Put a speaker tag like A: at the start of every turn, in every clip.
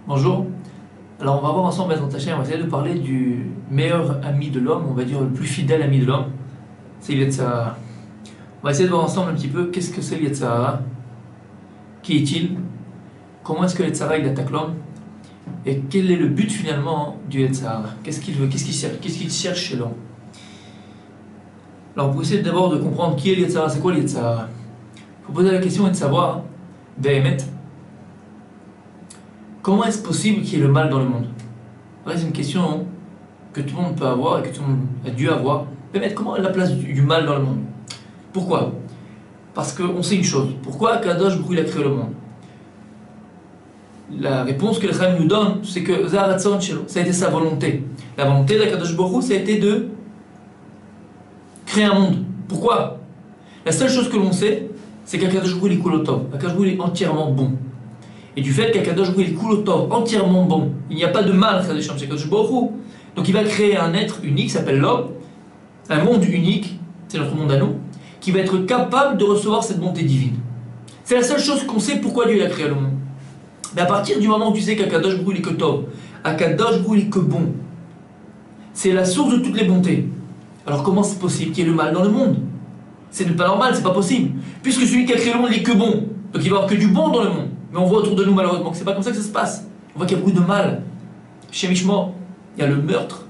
A: Bonjour. Alors on va voir ensemble Bezrat Hashem, on va essayer de parler du meilleur ami de l'homme, on va dire le plus fidèle ami de l'homme, c'est Yetzer Hara. On va essayer de voir ensemble un petit peu qu'est-ce que c'est Yetzer Hara, qui est-il, comment est-ce que Yetzer Hara il attaque l'homme, et quel est le but finalement du Yetzer Hara, qu'est-ce qu'il veut, qu'est-ce qu'il cherche chez l'homme. Alors pour essayer d'abord de comprendre qui est le Yetzer Hara, c'est quoi le Yetzer Hara, il faut poser la question et de savoir, Behemet, comment est-ce possible qu'il y ait le mal dans le monde? C'est une question que tout le monde peut avoir et que tout le monde a dû avoir. Mais comment est la place du mal dans le monde? Pourquoi? Parce qu'on sait une chose. Pourquoi Kadosh Baruch Hu a créé le monde? La réponse que le Chaim nous donne, c'est que ça a été sa volonté. La volonté de Kadosh Baruch Hu, ça a été de créer un monde. Pourquoi? La seule chose que l'on sait, c'est qu'Akadosh Baruch Hu est Kulotov. Akadosh Baruch Hu est entièrement bon. Et du fait qu'Akadosh Baruch Hu est Kulotov, entièrement bon, il n'y a pas de mal chez Akadosh Baruch Hu. Donc il va créer un être unique, qui s'appelle l'homme, un monde unique, c'est notre monde à nous, qui va être capable de recevoir cette bonté divine. C'est la seule chose qu'on sait pourquoi Dieu a créé le monde. Mais à partir du moment où tu sais qu'Akadosh Baruch Hu est que Tov, Akadosh Baruch Hu est que bon, c'est la source de toutes les bontés. Alors comment c'est possible qu'il y ait le mal dans le monde? C'est pas normal, c'est pas possible. Puisque celui qui a créé le monde n'est que bon, donc il va y avoir que du bon dans le monde. Mais on voit autour de nous malheureusement que c'est pas comme ça que ça se passe. On voit qu'il y a beaucoup de mal. Chez Mishma, il y a le meurtre,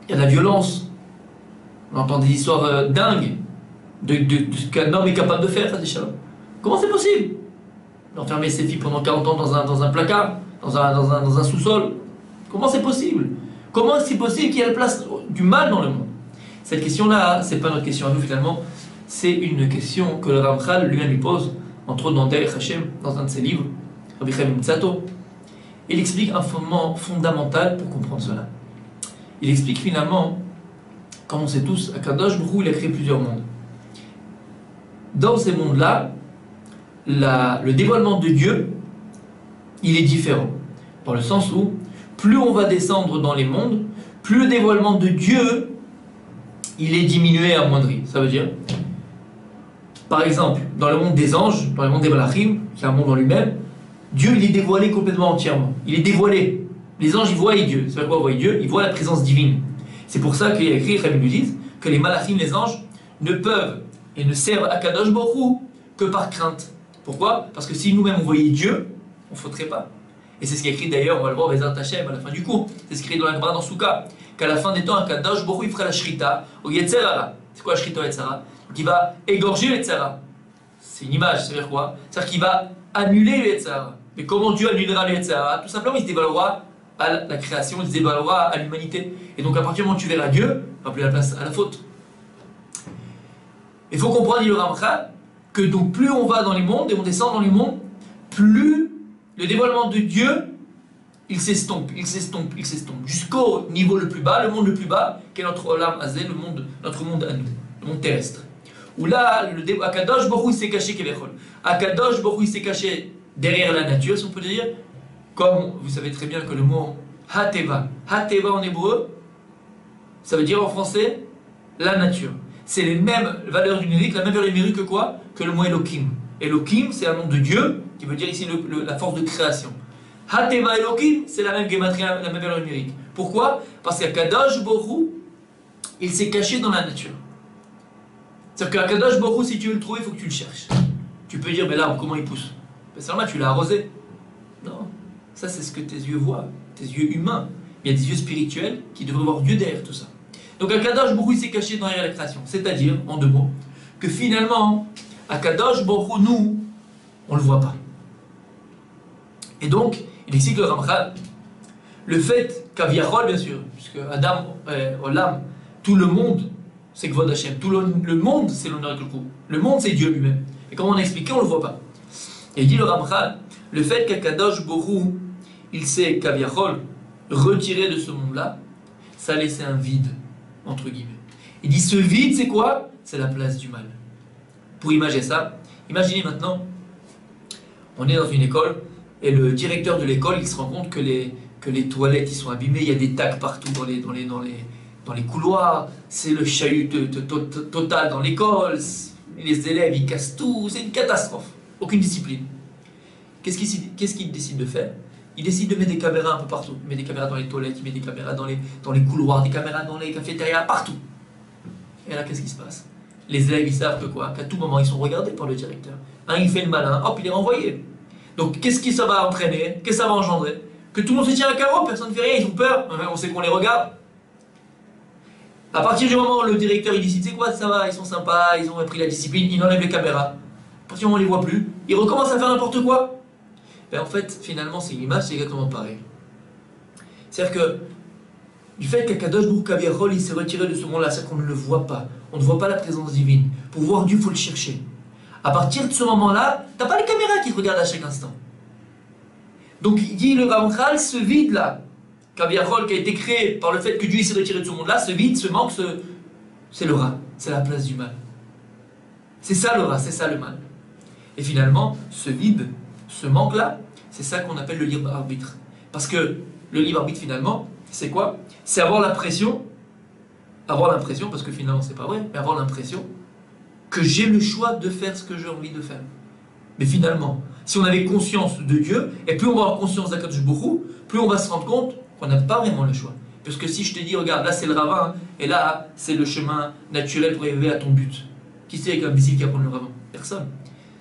A: il y a la violence. On entend des histoires dingues de ce qu'un homme est capable de faire, ça dit comment c'est possible d'enfermer ses filles pendant 40 ans dans un placard, dans un sous-sol? Comment c'est possible? Comment c'est possible qu'il y ait la place du mal dans le monde? Cette question-là, c'est pas notre question à nous finalement, c'est une question que le Ramchal lui-même lui pose, entre autres dans Derech Hashem, dans un de ses livres, Rabbi Chaim Tzato. Il explique un fondement fondamental pour comprendre cela. Il explique finalement, comme on sait tous, Akadosh Baruch Hu, il a créé plusieurs mondes. Dans ces mondes-là, le dévoilement de Dieu, il est différent. Dans le sens où, plus on va descendre dans les mondes, plus le dévoilement de Dieu, il est diminué, amoindri. Ça veut dire, par exemple, dans le monde des anges, dans le monde des malachim, qui est un monde en lui-même, Dieu il est dévoilé complètement entièrement. Il est dévoilé. Les anges ils voient Dieu. C'est quoi voient Dieu? Ils voient la présence divine. C'est pour ça qu'il y a écrit, Rabbi nous dit, que les malachim, les anges, ne peuvent et ne servent à Kadosh Baruch Hu que par crainte. Pourquoi? Parce que si nous-mêmes on voyait Dieu, on ne faudrait pas. Et c'est ce qui est écrit d'ailleurs, on va le voir Bezrat Hashem à la fin du cours. C'est ce qui est écrit dans la Gemara dans Souka, qu'à la fin des temps, un Kadosh Baruch Hu il fera la shrita au Yetzer Hara. C'est quoi la shrita au Yetzer Hara? Donc il va égorger le Yetzer Hara. C'est une image, ça veut dire quoi? C'est-à-dire qu'il va annuler le Yetzer Hara. Mais comment Dieu annulera le Yetzer Hara? Tout simplement, il se dévaluera à la création, il se dévaluera à l'humanité. Et donc à partir du moment où tu verras Dieu, il n'y aura plus la place à la faute. Il faut comprendre, dit le Ramchal, que donc plus on va dans les mondes et on descend dans les mondes, plus le dévoilement de Dieu, il s'estompe, jusqu'au niveau le plus bas, le monde le plus bas, qui est notre Olam Hazé, notre monde à nous, le monde terrestre. Où là, Akadosh Baruch Hu il s'est caché Kevechol. Akadosh Baruch Hu il s'est caché derrière la nature, si on peut dire, comme vous savez très bien que le mot Hateva en hébreu, ça veut dire en français la nature. C'est les mêmes valeurs numériques, la même valeur numérique que quoi? Que le mot Elohim. Elohim, c'est un nom de Dieu, qui veut dire ici la force de création. Hateva Elohim, c'est la même gématria, la même valeur numérique. Pourquoi? Parce qu'Akadosh Baruch Hu, il s'est caché dans la nature. C'est-à-dire qu'Akadosh Baruch Hu, si tu veux le trouver, il faut que tu le cherches. Tu peux dire, mais l'arbre, comment il pousse? C'est normal, tu l'as arrosé. Non, ça c'est ce que tes yeux voient, tes yeux humains. Il y a des yeux spirituels qui devraient voir Dieu derrière tout ça. Donc Akadosh Baruch Hu s'est caché derrière la création. C'est-à-dire, en deux mots, que finalement, Akadosh Baruch Hu, nous, on ne le voit pas. Et donc, il explique le Ramchal, le fait qu'Aviachol, bien sûr, puisque Adam, Olam, tout le monde, c'est Kvod Hashem, tout le monde, c'est l'honneur de Kulkou. Le monde, c'est Dieu lui-même. Et comme on a expliqué, on ne le voit pas. Et il dit le Ramchal, le fait qu'Akadosh Baruch Hu, il s'est Kaviachol retiré de ce monde-là, ça a laissé un vide, entre guillemets. Il dit ce vide, c'est quoi? C'est la place du mal. Pour imaginer ça, imaginez maintenant, on est dans une école, et le directeur de l'école, il se rend compte que les toilettes ils sont abîmées, il y a des tacs partout dans les couloirs, c'est le chahut total dans l'école, les élèves ils cassent tout, c'est une catastrophe, aucune discipline. qu'est-ce qu'il décide de faire? Il décide de mettre des caméras un peu partout. Il met des caméras dans les toilettes, il met des caméras dans les couloirs, des caméras dans les cafétérias, partout. Et là, qu'est-ce qui se passe? Les élèves, ils savent que quoi? Qu'à tout moment, ils sont regardés par le directeur. Un, il fait le malin, hop, il est renvoyé. Donc, qu'est-ce que ça va entraîner? Qu'est-ce que ça va engendrer? Que tout le monde se tient à carreau, personne ne fait rien, ils ont peur. On sait qu'on les regarde. À partir du moment où le directeur il décide, c'est quoi, ça va, ils sont sympas, ils ont appris la discipline, il enlève les caméras. À partir du moment où on les voit plus, ils recommencent à faire n'importe quoi. Ben en fait, finalement, c'est une image, c'est exactement pareil. C'est-à-dire que, du fait qu'Akadosh Baruch Hu, il s'est retiré de ce monde-là, c'est qu'on ne le voit pas. On ne voit pas la présence divine. Pour voir Dieu, il faut le chercher. À partir de ce moment-là, tu n'as pas les caméras qui te regardent à chaque instant. Donc, il dit le Ramchal, ce vide-là, Kaviarol, qui a été créé par le fait que Dieu s'est retiré de ce monde-là, ce vide, ce manque, c'est le rat, c'est la place du mal. C'est ça le rat, c'est ça le mal. Et finalement, ce vide, ce manque-là, c'est ça qu'on appelle le libre arbitre. Parce que le libre arbitre, finalement, c'est quoi? C'est avoir l'impression, parce que finalement c'est pas vrai, mais avoir l'impression que j'ai le choix de faire ce que j'ai envie de faire. Mais finalement, si on avait conscience de Dieu, et plus on va avoir conscience d'Akadosh Baruch Hu, plus on va se rendre compte qu'on n'a pas vraiment le choix. Parce que si je te dis, regarde, là c'est le ravin, et là c'est le chemin naturel pour arriver à ton but. Qui c'est avec un imbécile qui va prendre le ravin? Personne.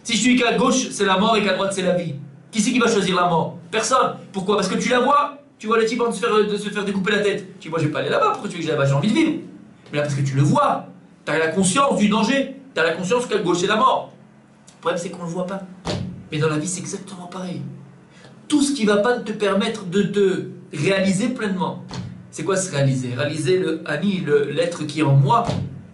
A: Si je te dis qu'à gauche c'est la mort et qu'à droite c'est la vie, qui c'est qui va choisir la mort? Personne. Pourquoi? Parce que tu la vois, tu vois le type en train de se faire découper la tête. Tu dis, moi je vais pas aller là-bas, pourquoi tu veux que j'aille là-bas? J'ai envie de vivre. Mais là parce que tu le vois, tu as la conscience du danger, tu as la conscience qu'à gauche c'est la mort. Le problème c'est qu'on ne le voit pas. Mais dans la vie c'est exactement pareil. Tout ce qui ne va pas te permettre de te réaliser pleinement. C'est quoi se réaliser? Réaliser le Ani, l'être qui est en moi.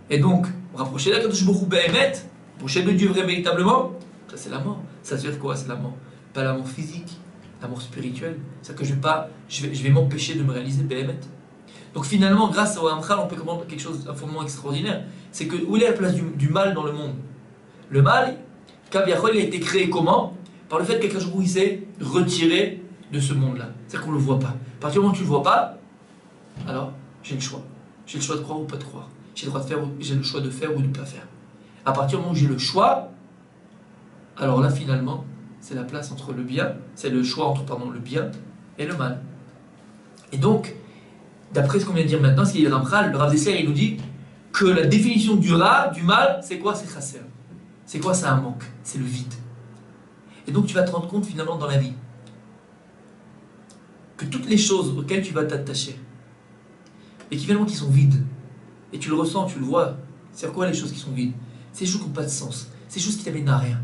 A: Et donc, rapprocher d'Akadosh Baruch Hu Be'emet, rapprocher de Dieu véritablement, ça c'est la mort. Ça veut dire quoi? C'est la mort. Pas la mort physique, la mort spirituelle. C'est-à-dire que je vais m'empêcher de me réaliser Be'emet. Donc finalement, grâce au Ramchal, on peut comprendre quelque chose, un fondement extraordinaire. C'est que où est la place du mal dans le monde? Le mal, Kaviachol, il a été créé comment? Par le fait qu'Akadosh Baruch Hu il s'est retiré de ce monde-là. C'est-à-dire qu'on ne le voit pas. À partir du moment où tu ne le vois pas, alors j'ai le choix. J'ai le choix de croire ou pas de croire. J'ai le choix de faire ou de ne pas faire. À partir du moment où j'ai le choix, alors là finalement, c'est la place entre le bien, c'est le choix entre le bien et le mal. Et donc, d'après ce qu'on vient de dire maintenant, ce qu'il y a dans le Rav Dessler, il nous dit que la définition du mal, c'est quoi? C'est chasser. C'est quoi? C'est un manque, c'est le vide. Et donc tu vas te rendre compte finalement dans la vie que toutes les choses auxquelles tu vas t'attacher et qui finalement qui sont vides, et tu le ressens, tu le vois, c'est quoi les choses qui sont vides? C'est les choses qui n'ont pas de sens, c'est les choses qui t'amènent à rien.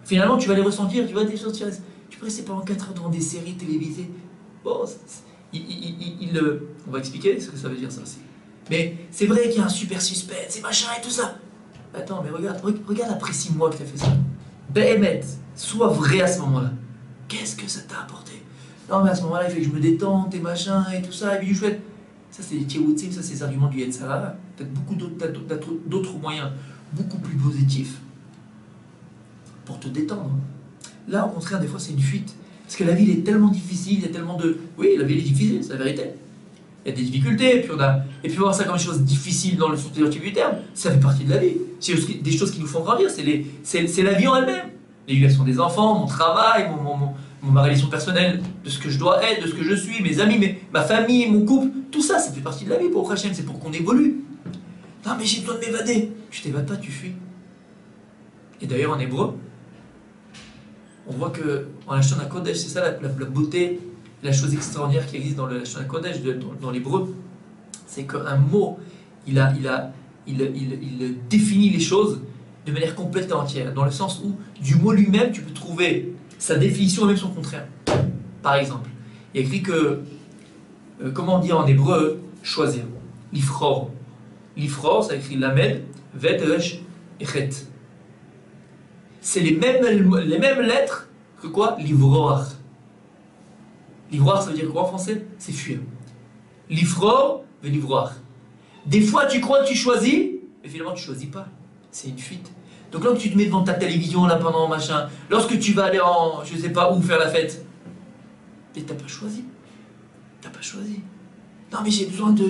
A: Finalement tu vas les ressentir, tu vois des choses, tu peux rester pendant 4 heures devant des séries télévisées. Bon, on va expliquer ce que ça veut dire ça aussi. Mais c'est vrai qu'il y a un super suspense, et machin et tout ça. Attends, mais regarde après 6 mois que tu as fait ça. Behemet, sois vrai à ce moment-là. Qu'est-ce que ça t'a apporté? Non mais à ce moment-là, il fait que je me détende et machin et tout ça, et puis je fais... Ça c'est des théories, ça c'est des arguments du Yetzirah. Peut-être beaucoup d'autres moyens, beaucoup plus positifs, pour te détendre. Là, au contraire, des fois c'est une fuite. Parce que la vie elle est tellement difficile, il y a tellement de... Oui, la vie elle est difficile, c'est la vérité. Il y a des difficultés, et puis voir ça comme une chose difficile dans le sens du terme, ça fait partie de la vie. C'est des choses qui nous font grandir, c'est la vie en elle-même. L'éducation des enfants, mon travail, ma relation personnelle, de ce que je dois être, de ce que je suis, mes amis, ma famille, mon couple, tout ça, ça fait partie de la vie pour Hachem, c'est pour qu'on évolue. Non mais j'ai besoin de m'évader. Tu t'évades pas, tu fuis. Et d'ailleurs en hébreu, on voit que en Lashon HaKodesh, c'est ça la beauté, la chose extraordinaire qui existe dans le Lashon HaKodesh, dans l'hébreu, c'est qu'un mot, il définit les choses de manière complète et entière, dans le sens où du mot lui-même, tu peux trouver sa définition et même son contraire. Par exemple, il y a écrit que, comment on dit en hébreu, choisir, l'ifror. L'ifror, ça écrit lamed, vet, resh, echet. C'est les mêmes lettres que quoi? L'ivroar. L'ivroar, ça veut dire quoi en français? C'est fuir. L'ifror veut l'ivroar. Des fois, tu crois que tu choisis, mais finalement, tu ne choisis pas. C'est une fuite. Donc, lorsque tu te mets devant ta télévision, là, pendant machin, lorsque tu vas aller en, je sais pas où, faire la fête, mais t'as pas choisi. T'as pas choisi. Non, mais j'ai besoin de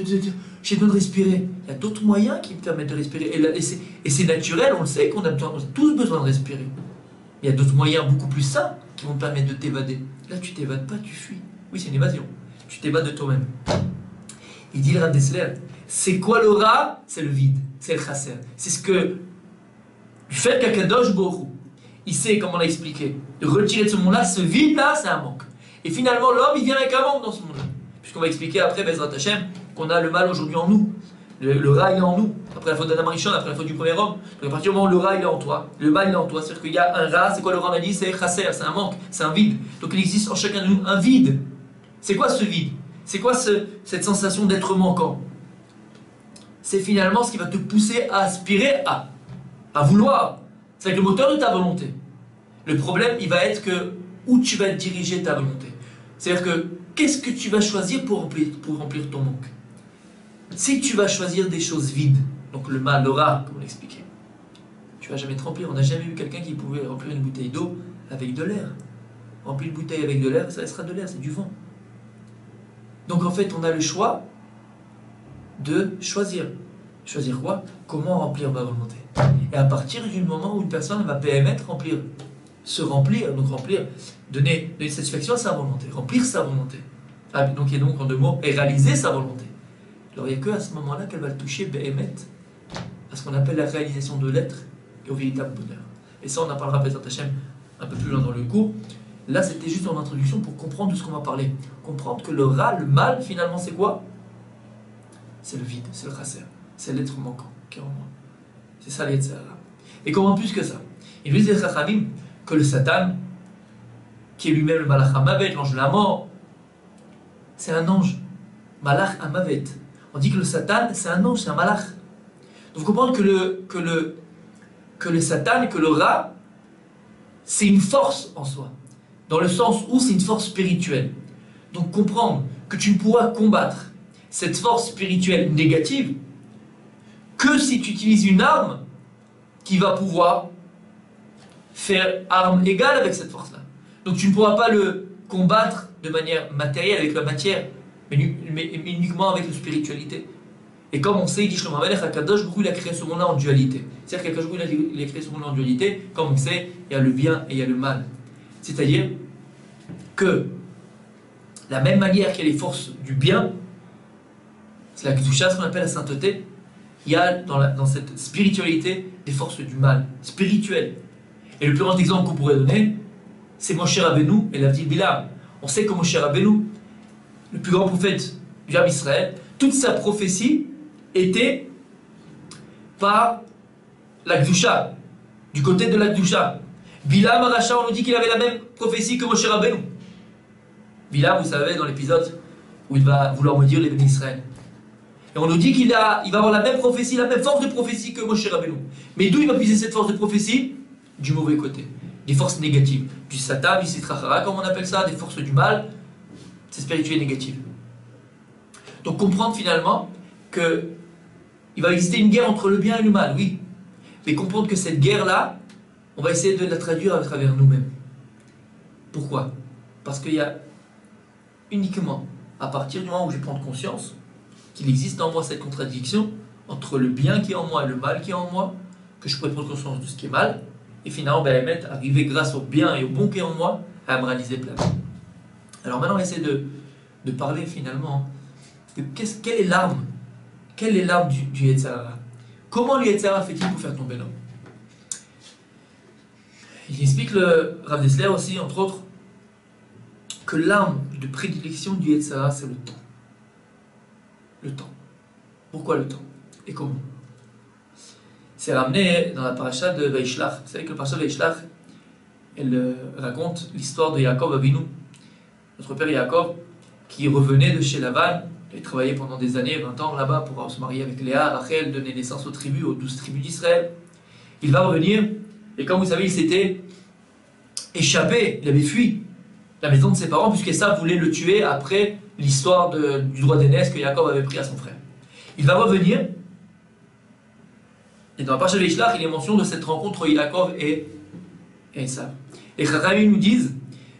A: respirer. Il y a d'autres moyens qui me permettent de respirer. Et c'est naturel, on le sait qu'on a tous besoin de respirer. Il y a d'autres moyens beaucoup plus sains qui vont te permettre de t'évader. Là, tu t'évades pas, tu fuis. Oui, c'est une évasion. Tu t'évades de toi-même. Il dit le Rav Dessler, c'est quoi le ra? C'est le vide, c'est le chasser. C'est ce que, du fait qu'Akadosh Baruch Hu, il sait, comme on l'a expliqué, de retirer de ce monde-là, ce vide-là, c'est un manque. Et finalement, l'homme, il vient avec un manque dans ce monde-là. Puisqu'on va expliquer après, Bezrat Hashem, qu'on a le mal aujourd'hui en nous. Le ra, il est en nous. Après la faute d'Adam Rishon, après la faute du premier homme. Donc à partir du moment où le ra, il est en toi, le mal, il est en toi. C'est-à-dire qu'il y a un ra, c'est quoi le ra? On a dit, c'est chasser, c'est un manque, c'est un vide. Donc il existe en chacun de nous un vide. C'est quoi ce vide? C'est quoi cette sensation d'être manquant? C'est finalement ce qui va te pousser à aspirer à vouloir. C'est avec le moteur de ta volonté. Le problème, il va être que où tu vas diriger ta volonté. C'est-à-dire que qu'est-ce que tu vas choisir pour remplir ton manque? Si tu vas choisir des choses vides, donc le mal, le ra, comme on l'expliquait, tu vas jamais te remplir. On n'a jamais vu quelqu'un qui pouvait remplir une bouteille d'eau avec de l'air. Remplir une bouteille avec de l'air, ça restera de l'air, c'est du vent. Donc en fait, on a le choix de choisir. Choisir quoi? Comment remplir ma volonté. Et à partir du moment où une personne va permettre remplir, se remplir, donc remplir, donner satisfaction à sa volonté, remplir sa volonté. Donc, et donc en deux mots, et réaliser sa volonté. Alors il n'y a que à ce moment-là qu'elle va le toucher, Behemet, à ce qu'on appelle la réalisation de l'être et au véritable bonheur. Et ça, on en parlera peut-être Hachem un peu plus loin dans le cours. Là, c'était juste en introduction pour comprendre de ce qu'on va parler. Comprendre que le ra, le mal, finalement, c'est quoi? C'est le vide, c'est le chasser, c'est l'être manquant qui est en moi. C'est ça l'Yetzirah. Et comment plus que ça? Il dit les Chachamim que le Satan, qui est lui-même le Malach HaMavet, l'ange de la mort, c'est un ange. Malach HaMavet. On dit que le Satan, c'est un ange, c'est un Malach. Donc vous comprenez que le Satan, que le Ra, c'est une force en soi. Dans le sens où c'est une force spirituelle. Donc comprendre que tu ne pourras combattre cette force spirituelle négative que si tu utilises une arme qui va pouvoir faire arme égale avec cette force-là. Donc tu ne pourras pas le combattre de manière matérielle avec la matière, mais uniquement avec la spiritualité. Et comme on sait, il dit Shlomo HaMelech, Akadosh Baruch Hu, il a créé ce monde-là en dualité. C'est-à-dire qu'Akadosh Baruch Hu, il a créé ce monde-là en dualité, comme on sait, il y a le bien et il y a le mal. C'est-à-dire que la même manière qu'il y a les forces du bien, c'est la Kedusha, ce qu'on appelle la sainteté, il y a dans cette spiritualité des forces du mal, spirituelles. Et le plus grand exemple qu'on pourrait donner, c'est Moshe Rabbeinu et l'Avdil Bilam. On sait que Moshe Rabbeinu, le plus grand prophète du peuple Israël, toute sa prophétie était par la Kedusha, du côté de la Kedusha. Bilam Aracha, on nous dit qu'il avait la même prophétie que Moshe Rabbeinu. Bilam, vous savez, dans l'épisode où il va vouloir maudire les bénis Israël. Et on nous dit qu'il va avoir la même prophétie, la même force de prophétie que Moshe Rabbeinu. Mais d'où il va puiser cette force de prophétie? Du mauvais côté, des forces négatives, du Satan, du Sitrachara, comme on appelle ça, des forces du mal, c'est spirituel négatif. Donc comprendre finalement que il va exister une guerre entre le bien et le mal, oui. Mais comprendre que cette guerre-là, on va essayer de la traduire à travers nous-mêmes. Pourquoi? Parce qu'il y a uniquement à partir du moment où je vais prendre conscience qu'il existe en moi cette contradiction entre le bien qui est en moi et le mal qui est en moi, que je pourrais prendre conscience de ce qui est mal, et finalement arriver grâce au bien et au bon qui est en moi à me réaliser pleinement. Alors maintenant on va essayer de parler finalement de quelle est l'arme? Quelle est l'arme du Yetzirah? Comment le Yetzirah fait-il pour faire tomber l'homme? Il explique le Rav Dessler aussi, entre autres, que l'arme de prédilection du Yetzirah, c'est le temps. Le temps. Pourquoi le temps? Et comment? C'est ramené dans la paracha de Vaishlach. Vous savez que la paracha de Vaishlach, elle raconte l'histoire de Yaakov Avinu, notre père Yaakov, qui revenait de chez Lavan. Il avait travaillé pendant des années, 20 ans là-bas, pour se marier avec Léa, Rachel, donner naissance aux tribus, aux 12 tribus d'Israël. Il va revenir, et comme vous savez, il s'était échappé, il avait fui la maison de ses parents, puisque Esav voulait le tuer après l'histoire du droit d'aînesse que Yaakov avait pris à son frère. Il va revenir, et dans la paracha de Vaishlach, il est mention de cette rencontre entre Yaakov et Esav. Les Chachamim nous disent,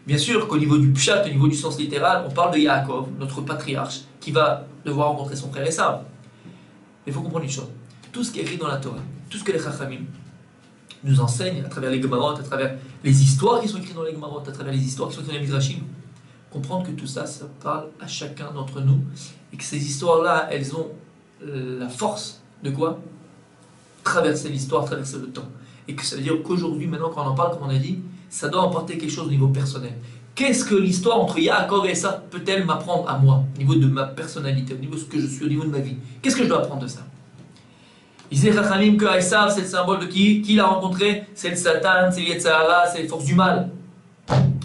A: bien sûr qu'au niveau du pshat, au niveau du sens littéral, on parle de Yaakov, notre patriarche, qui va devoir rencontrer son frère Esav. Mais il faut comprendre une chose, tout ce qui est écrit dans la Torah, tout ce que les Chachamim nous enseigne à travers les Gemarot, à travers les histoires qui sont écrites dans les Gemarot, à travers les histoires qui sont écrites dans les Midrashim. Comprendre que tout ça, ça parle à chacun d'entre nous et que ces histoires-là, elles ont la force de quoi? Traverser l'histoire, traverser le temps. Et que ça veut dire qu'aujourd'hui, maintenant, quand on en parle, comme on a dit, ça doit emporter quelque chose au niveau personnel. Qu'est-ce que l'histoire entre Yaakov et Esav peut-elle m'apprendre à moi, au niveau de ma personnalité, au niveau de ce que je suis, au niveau de ma vie? Qu'est-ce que je dois apprendre de ça? Il disait Chachamim que Esav, c'est le symbole de qui? Qui l'a rencontré? C'est le Satan, c'est Yetzirah, c'est les forces du mal.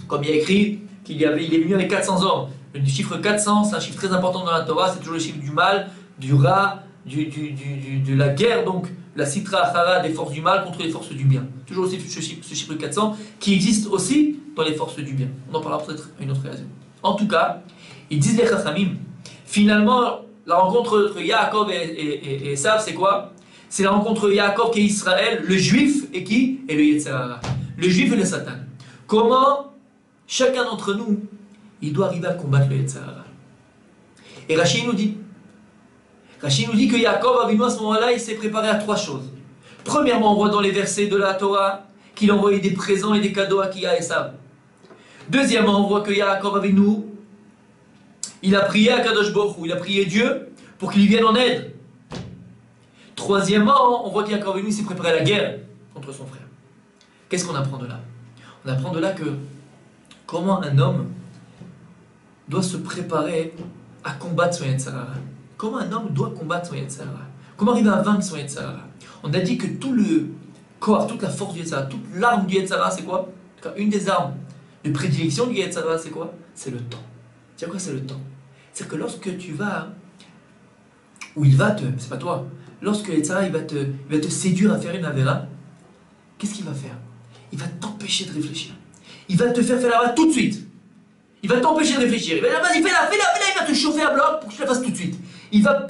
A: Comme il y a écrit il est venu avec 400 hommes. Le chiffre 400, c'est un chiffre très important dans la Torah, c'est toujours le chiffre du mal, du rat, de la guerre, donc la Sitra Achara des forces du mal contre les forces du bien. Toujours aussi ce chiffre 400 qui existe aussi dans les forces du bien. On en parlera peut-être à une autre occasion. En tout cas, ils disent les Chachamim, finalement, la rencontre entre Yaakov et Esav, c'est quoi? C'est la rencontre entre Yaakov qui est Israël, le juif et qui? Et le Yetzirah. Le juif et le Satan. Comment chacun d'entre nous, il doit arriver à combattre le Yetzirah. Et Rachid nous dit que Yaakov Avinu à ce moment-là, il s'est préparé à 3 choses. Premièrement, on voit dans les versets de la Torah qu'il a envoyé des présents et des cadeaux à Esav. Deuxièmement, on voit que Yaakov Avinu, il a prié à Kadosh Baruch Hu, il a prié Dieu pour qu'il lui vienne en aide. Troisièmement, on voit que Yaakov Avinu s'est préparé à la guerre contre son frère. Qu'est-ce qu'on apprend de là? On apprend de là que comment un homme doit se préparer à combattre son Yetzirah. Comment un homme doit combattre son Yetzirah. Comment arriver à vaincre son Yetzirah. On a dit que tout le corps, toute la force du Yetzirah, toute l'arme du Yetzirah, c'est quoi? Une des armes de prédilection du Yetzirah, c'est quoi? C'est le temps. C'est quoi, c'est le temps? C'est-à-dire que lorsque tu vas, où il va te, c'est pas toi, lorsque le Yetzirah il va te séduire à faire une avéra, qu'est-ce qu'il va faire? Il va t'empêcher de réfléchir. Il va te faire la tout de suite. Il va t'empêcher de réfléchir. Il va dire, vas-y, fais-la, il va te chauffer à bloc pour que tu la fasses tout de suite. Il va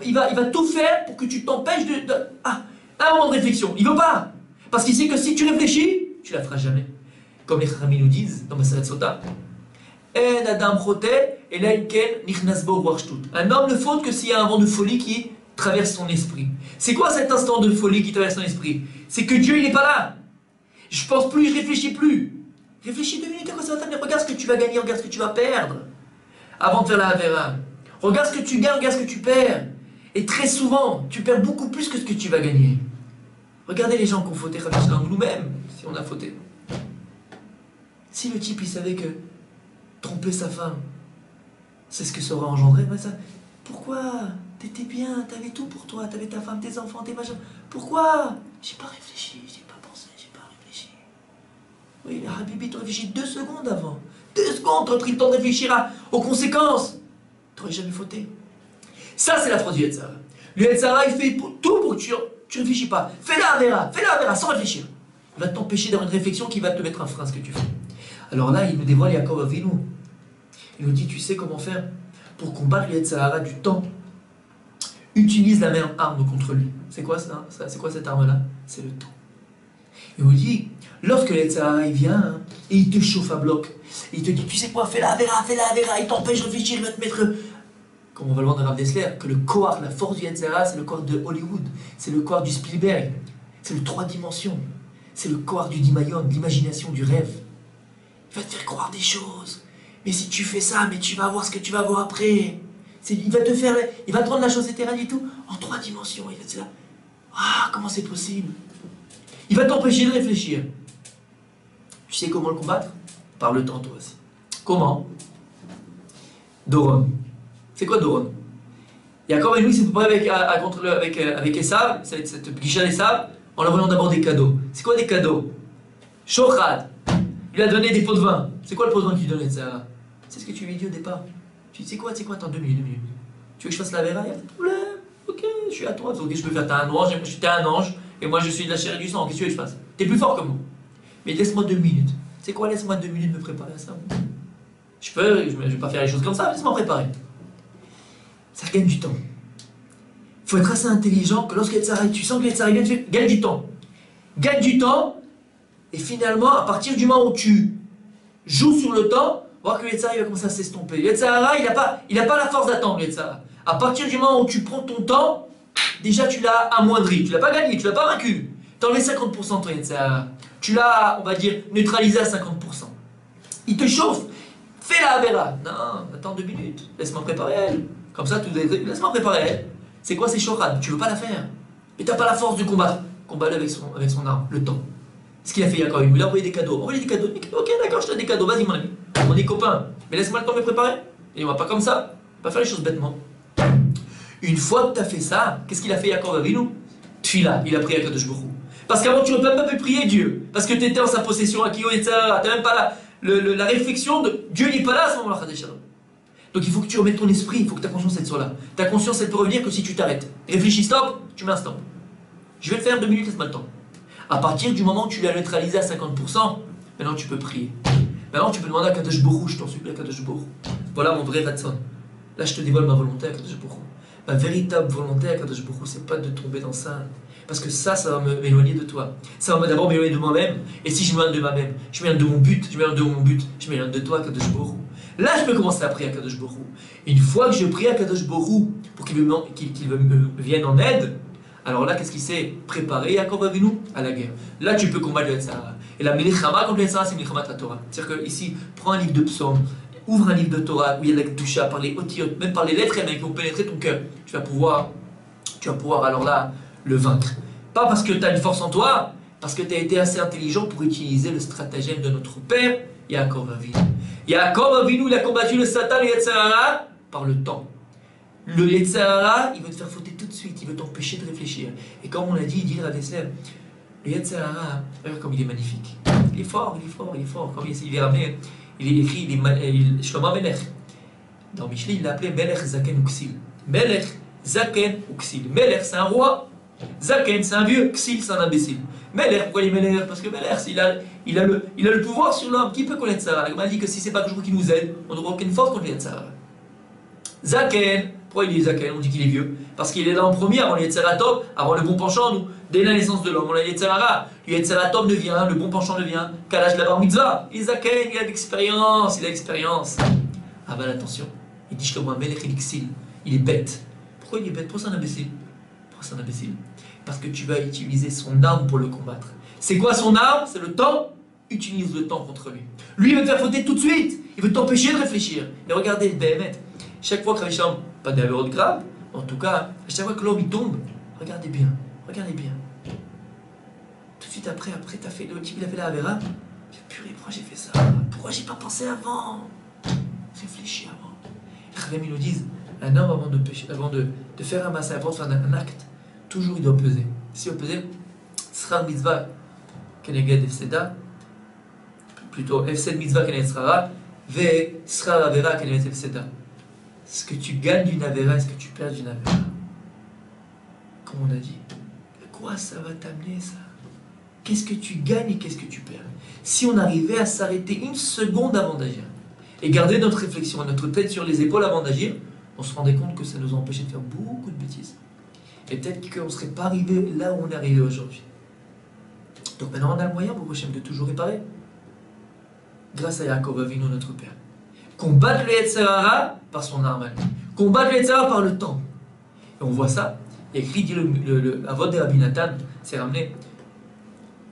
A: tout faire pour que tu t'empêches un moment de réflexion. Il ne veut pas. Parce qu'il sait que si tu réfléchis, tu ne la feras jamais. Comme les Chachamim nous disent dans Maseret Sota, un homme ne faute que s'il y a un vent de folie qui traverse son esprit. C'est quoi cet instant de folie qui traverse son esprit? C'est que Dieu, il n'est pas là. Je pense plus, je réfléchis plus. Réfléchis 2 minutes à quoi ça va t'amener. Regarde ce que tu vas gagner, regarde ce que tu vas perdre. Avant de faire la Havera. Regarde ce que tu gagnes, regarde ce que tu perds. Et très souvent, tu perds beaucoup plus que ce que tu vas gagner. Regardez les gens qui ont fauté, nous-mêmes, si on a fauté. Si le type, il savait que tromper sa femme, c'est ce que ça aurait engendré, ben ça, pourquoi? T'étais bien, t'avais tout pour toi, t'avais ta femme, tes enfants, tes machins. Pourquoi? J'ai pas réfléchi, j'ai pas pensé, j'ai pas réfléchi. Oui, mais Habibi, t'aurais réfléchi 2 secondes avant. 2 secondes, t'aurais pris le temps de réfléchir aux conséquences. T'aurais jamais fauté. Ça, c'est la fraude du Yetzirah. Le Yetzirah, il fait tout pour que tu réfléchis pas. Fais la Havera, sans réfléchir. Il va t'empêcher d'avoir une réflexion qui va te mettre un frein à ce que tu fais. Alors là, il nous dévoile Yaakov Avinu. Il nous dit, tu sais comment faire pour combattre le Yetzirah du temps. Utilise la même arme contre lui. C'est quoi ça? C'est quoi cette arme-là? C'est le temps. Il nous dit, lorsque le Yetzirah il vient et il te chauffe à bloc, et il te dit, tu sais quoi, fais la Havera, il t'empêche de réfléchir, il va te mettre... Comme on va le voir dans Rav Dessler, que le corps, la force du Yetzirah, c'est le corps de Hollywood, c'est le corps du Spielberg, c'est le 3 dimensions, c'est le corps du Dimayon, de l'imagination, du rêve. Il va te faire croire des choses. Mais si tu fais ça, mais tu vas voir ce que tu vas voir après. Il va te rendre la chose éternelle et tout en 3 dimensions. Il va te dire, ah, comment c'est possible? Il va t'empêcher de réfléchir. Tu sais comment le combattre? Par le temps, toi aussi. Comment? Doron. C'est quoi Doron? Yaakov et lui s'est préparé avec Esav, cette Pgisha d'Esav, en leur voyant d'abord des cadeaux. C'est quoi des cadeaux? Shochad. Il lui a donné des pots de vin. C'est quoi le pot de vin qu'il lui donnait, ça? C'est ce que tu lui dis au départ. Tu dis, c'est quoi, attends 2 minutes. Tu veux que je fasse la Vera? Il n'y a pas de problème. Ok, je suis à toi. Ok, je peux faire, t'es un ange, et moi je suis de la chair et du sang. Qu'est-ce que tu veux que je fasse? T'es plus fort que moi. Mais laisse-moi 2 minutes. C'est quoi, laisse-moi 2 minutes me préparer à ça? Je vais pas faire les choses comme ça, laisse-moi préparer. Ça gagne du temps. Il faut être assez intelligent que lorsque tu sens que les tsars gagne du temps. Gagne du temps, et finalement, à partir du moment où tu joues sur le temps, voir que le Yetzirah va commencer à s'estomper. Le Yetzirah, il n'a pas la force d'attendre, le Yetzirah. À partir du moment où tu prends ton temps, déjà tu l'as amoindri. Tu ne l'as pas gagné, tu ne l'as pas vaincu. T'as enlevé 50% de ton Yetzirah. Tu l'as, on va dire, neutralisé à 50%. Il te chauffe. Fais la Avera. Non, attends 2 minutes. Laisse-moi préparer elle. Comme ça, laisse-moi préparer elle. C'est quoi ces chorades? Tu veux pas la faire. Mais t'as pas la force de combattre. Combat-le avec son arme, le temps. Ce qu'il a fait Yaakov, il lui a envoyé des cadeaux. Envoyé des cadeaux. Ok, d'accord, je te donne des cadeaux. Vas-y, mon ami. On est copains. Mais laisse-moi le temps de me préparer. Et on va pas comme ça. On va pas faire les choses bêtement. Une fois que tu as fait ça, qu'est-ce qu'il a fait Yaakov Avinu? Tfila, il a prié à Kadosh Baruch Hu. Parce qu'avant, tu n'aurais même pas pu prier Dieu. Parce que tu étais en sa possession, à Kio et Tzara. Tu n'as même pas la réflexion de Dieu n'est pas là à ce moment-là. Donc il faut que tu remettes ton esprit, il faut que ta conscience soit là. Ta conscience, elle peut revenir que si tu t'arrêtes. Réfléchis, stop, tu mets un stop. Je vais le faire 2 minutes, laisse-moi le temps. À partir du moment où tu l'as neutralisé à 50%, maintenant tu peux prier. Maintenant tu peux demander à Kadosh Baruch Hu, je t'en supplie à Kadosh Baruch Hu. Voilà mon vrai Ratson. Là je te dévoile ma volonté à Kadosh Baruch Hu. Ma véritable volonté à Kadosh Baruch Hu, c'est pas de tomber dans ça. Parce que ça va m'éloigner de toi. Ça va d'abord m'éloigner de moi-même. Et si je m'éloigne de moi-même, je m'éloigne de mon but, je m'éloigne de toi, Kadosh Baruch Hu. Là, je peux commencer à prier à Kadosh Baruch Hu. Une fois que je prie à Kadosh Baruch Hu pour qu'il me vienne en aide, alors là, qu'est-ce qu'il s'est préparé, Yaakov Avinu, à la guerre. Là, tu peux combattre le Yetzirah. Et la Melechama contre le Yetzirah, c'est Melechama de la Torah. C'est-à-dire qu'ici, prends un livre de psaumes, ouvre un livre de Torah où il y a la Kedusha, par les otiyot, même par les lettres qui vont pénétrer ton cœur. Tu vas pouvoir alors là le vaincre. Pas parce que tu as une force en toi, parce que tu as été assez intelligent pour utiliser le stratagème de notre père, Yaakov Avinu. Yaakov Avinu, il a combattu le Satan et le Yetzirah par le temps. Le Yetzirah, il veut te faire fauter tout de suite, il veut t'empêcher de réfléchir. Et comme on l'a dit, il dit à Dessler, le Yetzirah, regarde comme il est magnifique. Il est fort. Comme il est ramené, il est écrit, Shlomo Melech. Dans Michelet, il l'a appelé Melech Zaken Uksil. Melech Zaken Uksil. Melech, c'est un roi. Zaken, c'est un vieux. Ksil, c'est un imbécile. Melech, pourquoi il est Melech? Parce que Melech, il a le pouvoir sur l'homme. Qui peut connaître ça? On a dit que si c'est pas toujours qui nous aide, on n'aura aucune force contre le Yetzirah. Zaken, pourquoi il est Zaken? On dit qu'il est vieux. Parce qu'il est là en premier, avant le Yetzirah Tov, avant le bon penchant, nous. Dès la naissance de l'homme, on a le Yetzirah. Le Yetzirah Tov ne vient, le bon penchant ne vient qu'à l'âge de la bar mitzvah. Il est Zaken, il a l'expérience. Ah ben attention, il dit comme un Melech Elixil, il est bête. Pourquoi il est bête? Pourquoi c'est un imbécile? Parce que tu vas utiliser son arme pour le combattre. C'est quoi son arme? C'est le temps. Utilise le temps contre lui. Lui, il veut te faire fauter tout de suite. Il veut t'empêcher de réfléchir. Et regardez, Béhémet, chaque fois que Ravisham, pas des de grave, en tout cas, à chaque fois que l'homme il tombe, regardez bien. Tout de suite après t'as fait, le type il a fait la Avera. Purée, pourquoi j'ai fait ça? Pourquoi j'ai pas pensé avant? Réfléchis avant. Les Chachamim nous disent, un homme avant de faire un massacre, avant de faire un acte, toujours il doit peser. Si on pesait, sera mitzvah keneged efseda, plutôt efsed mitzvah keneged srara, ve srara avera keneged efseda. Ce que tu gagnes d'une avera et ce que tu perds d'une avera. Comme on a dit, à quoi ça va t'amener ça? Qu'est-ce que tu gagnes et qu'est-ce que tu perds? Si on arrivait à s'arrêter une seconde avant d'agir et garder notre réflexion, notre tête sur les épaules avant d'agir, on se rendait compte que ça nous empêchait de faire beaucoup de bêtises. Et peut-être qu'on ne serait pas arrivé là où on est arrivé aujourd'hui. Donc maintenant on a le moyen pour Hachem de toujours réparer. Grâce à Yaakov Avinu, notre Père. Combattre le Yetzirah par son arme à lui. Combattre le Yetzirah par le temps. Et on voit ça. Il y a écrit, dit le Avod de Rabbi Nathan, c'est ramené.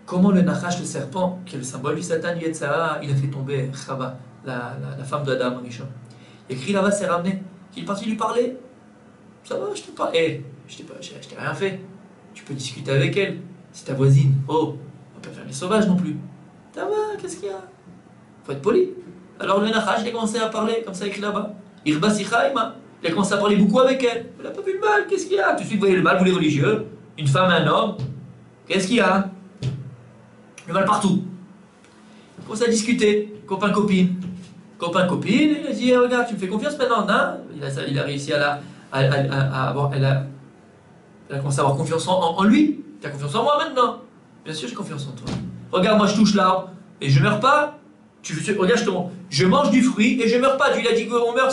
A: Comment le Nachash, le serpent, qui est le symbole du Satan, du Yetzirah, il a fait tomber Chava, la femme de Adam, Rishon. Il y a écrit là-bas, c'est ramené. Il est parti lui parler. Ça va, je te parle. Je t'ai rien fait. Tu peux discuter avec elle. C'est ta voisine. Oh, on peut pas faire les sauvages non plus. Ça va, qu'est-ce qu'il y a? Faut être poli. Alors le Nachash, il a commencé à parler, comme ça écrit là-bas. Irba Sichaima. Il a commencé à parler beaucoup avec elle. Elle n'a pas vu le mal, qu'est-ce qu'il y a? Tout de suite, vous voyez le mal, vous les religieux. Une femme, un homme. Qu'est-ce qu'il y a? Le mal partout. Il commence à discuter. Copain-copine. Copain-copine, il a dit, regarde, tu me fais confiance maintenant, non? Il a réussi à avoir. Elle a commencé à avoir confiance en lui. Tu as confiance en moi maintenant? Bien sûr, j'ai confiance en toi. Regarde, moi je touche l'arbre et je meurs pas. Regarde, je mange du fruit et je meurs pas. Dieu il a dit qu'on meurt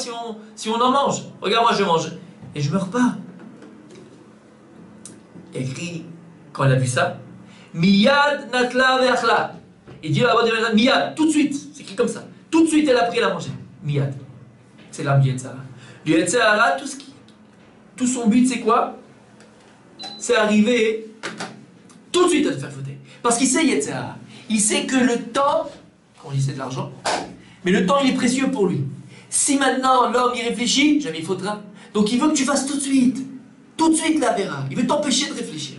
A: si on en mange. Regarde, moi je mange et je meurs pas. Écrit, quand elle a vu ça, Miyad natla ve'achla. Il dit là-bas, Miyad, tout de suite. C'est écrit comme ça. Tout de suite, elle a pris et elle a mangé. Miyad. C'est l'âme du Yetzirah. Du Yetzirah, tout son but, c'est quoi? C'est arriver tout tout de suite à te faire fauter. Parce qu'il sait Yetzirah. Il sait que le temps, quand on dit c'est de l'argent, mais le temps il est précieux pour lui. Si maintenant l'homme y réfléchit, jamais il faudra. Donc il veut que tu fasses tout de suite la verra. Il veut t'empêcher de réfléchir.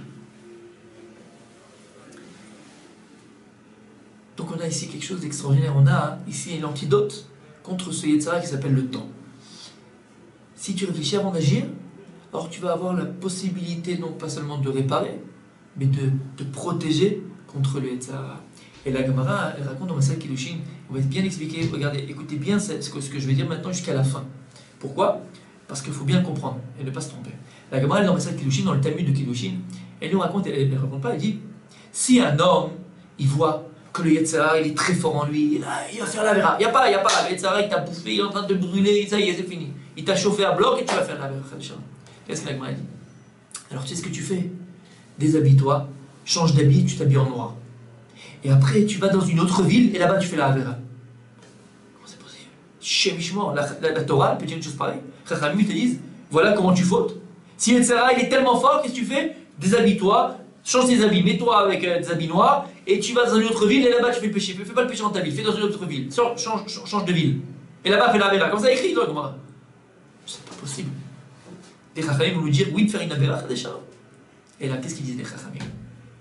A: Donc on a ici quelque chose d'extraordinaire. On a ici l'antidote contre ce Yetzirah qui s'appelle le temps. Si tu réfléchis avant d'agir, alors tu vas avoir la possibilité non pas seulement de réparer, mais de te protéger contre le Yetzirah. Et la Gemara, elle raconte dans Masechet Kiddushin, on va bien expliquer, regardez, écoutez bien ce que je vais dire maintenant jusqu'à la fin. Pourquoi? Parce qu'il faut bien comprendre et ne pas se tromper. La Gemara, dans Masechet Kiddushin, dans le Talmud de Kiddushin, elle nous raconte, elle ne raconte pas, elle dit, si un homme, il voit que le Yetzirah, il est très fort en lui, il va faire la vera. Il n'y a pas, le Yetzirah, il t'a bouffé, il est en train de te brûler, ça y est, c'est fini. Il t'a chauffé à bloc et tu vas faire la vera. Qu'est-ce que la Gemara dit? Alors tu sais ce que tu fais? Déshabille-toi, change d'habit, tu t'habilles en noir. Et après, tu vas dans une autre ville et là-bas, tu fais la Havera. Comment c'est possible? Chémichement, la Torah, elle peut dire une chose pareille. Chachamim, ils te disent, voilà comment tu fautes. Si le Yetzirah, il est tellement fort, qu'est-ce que tu fais? Déshabille-toi, change tes habits, mets-toi avec des habits noirs et tu vas dans une autre ville et là-bas, tu fais le péché. Fais pas le péché dans ta ville, fais dans une autre ville. Change de ville. Et là-bas, fais la Havera. Comme ça, écrit dans le Gemara. C'est pas possible. Les Chachamim vont nous dire, oui, de faire une Havera, déjà. Et là, qu'est-ce qu'ils disent les Chachamim?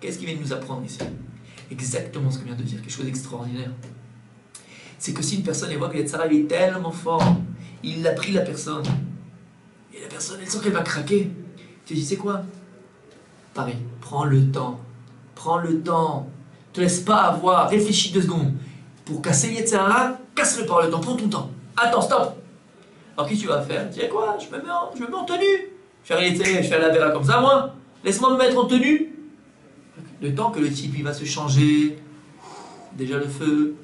A: Qu'est-ce qu'ils viennent nous apprendre ici? Exactement ce que vient de dire, quelque chose d'extraordinaire. C'est que si une personne elle voit que Yetzirah est tellement fort, il a pris la personne, et la personne elle sent qu'elle va craquer. Tu dis c'est quoi? Pareil, prends le temps, te laisse pas avoir, réfléchis 2 secondes. Pour casser Yetzirah, casse-le par le temps, prends ton temps. Attends, stop. Alors qu'est-ce que tu vas faire? Tu sais quoi? Je me mets en tenue. Je vais faire la vera comme ça, moi. Laisse-moi me mettre en tenue. Le temps que le type il va se changer, déjà le feu,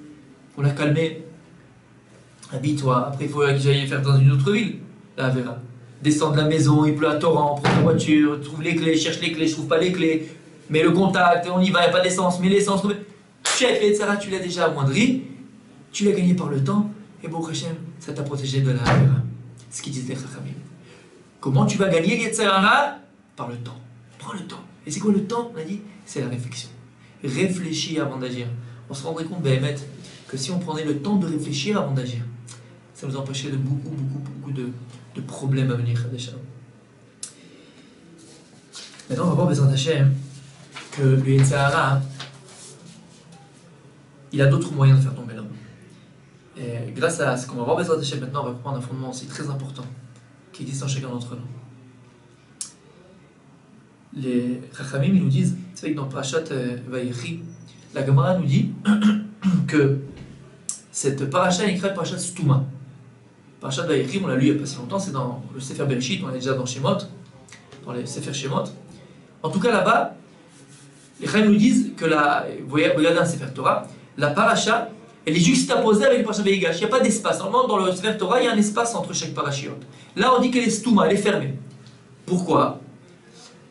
A: pour la calmer, habille-toi. Après il faut que j'aille faire dans une autre ville, la verra. Descends de la maison, il pleut à torrent, prends ta voiture, trouve les clés, cherche les clés, je trouve pas les clés, mets le contact, on y va, il n'y a pas d'essence, mets l'essence, check, l'Yetzirah, tu l'as déjà amoindri, tu l'as gagné par le temps, et bon Hachem, ça t'a protégé de la verra. Ce qu'ils disent les Chachamim. Comment tu vas gagner l'Yetzirah? Par le temps. Prends le temps. Et c'est quoi le temps? On a dit, c'est la réflexion. Réfléchis avant d'agir. On se rendrait compte, Béhémet, que si on prenait le temps de réfléchir avant d'agir, ça nous empêcherait de beaucoup de problèmes à venir. Maintenant, on va voir Bezrat Hashem que le Yetzirah, il a d'autres moyens de faire tomber l'homme. Et grâce à ce qu'on va voir Bezrat Hashem maintenant, on va prendre un fondement aussi très important qui existe en chacun d'entre nous. Les Chachamim ils nous disent, c'est vrai que dans Parashat Vayechi, la Gemara nous dit que cette paracha est écrite Parashat Stuma. Parashat Vayechi, on l'a lu il n'y a pas si longtemps, c'est dans le Sefer Bereshit, on est déjà dans Shemot, dans les Sefer Shemot. En tout cas là-bas, les Chachamim nous disent que vous regardez un Sefer Torah, la paracha, elle est juxtaposée avec le Parashat Vayigash. Il n'y a pas d'espace. Normalement, dans le Sefer Torah, il y a un espace entre chaque parashiot. Là, on dit qu'elle est Stuma, elle est fermée. Pourquoi?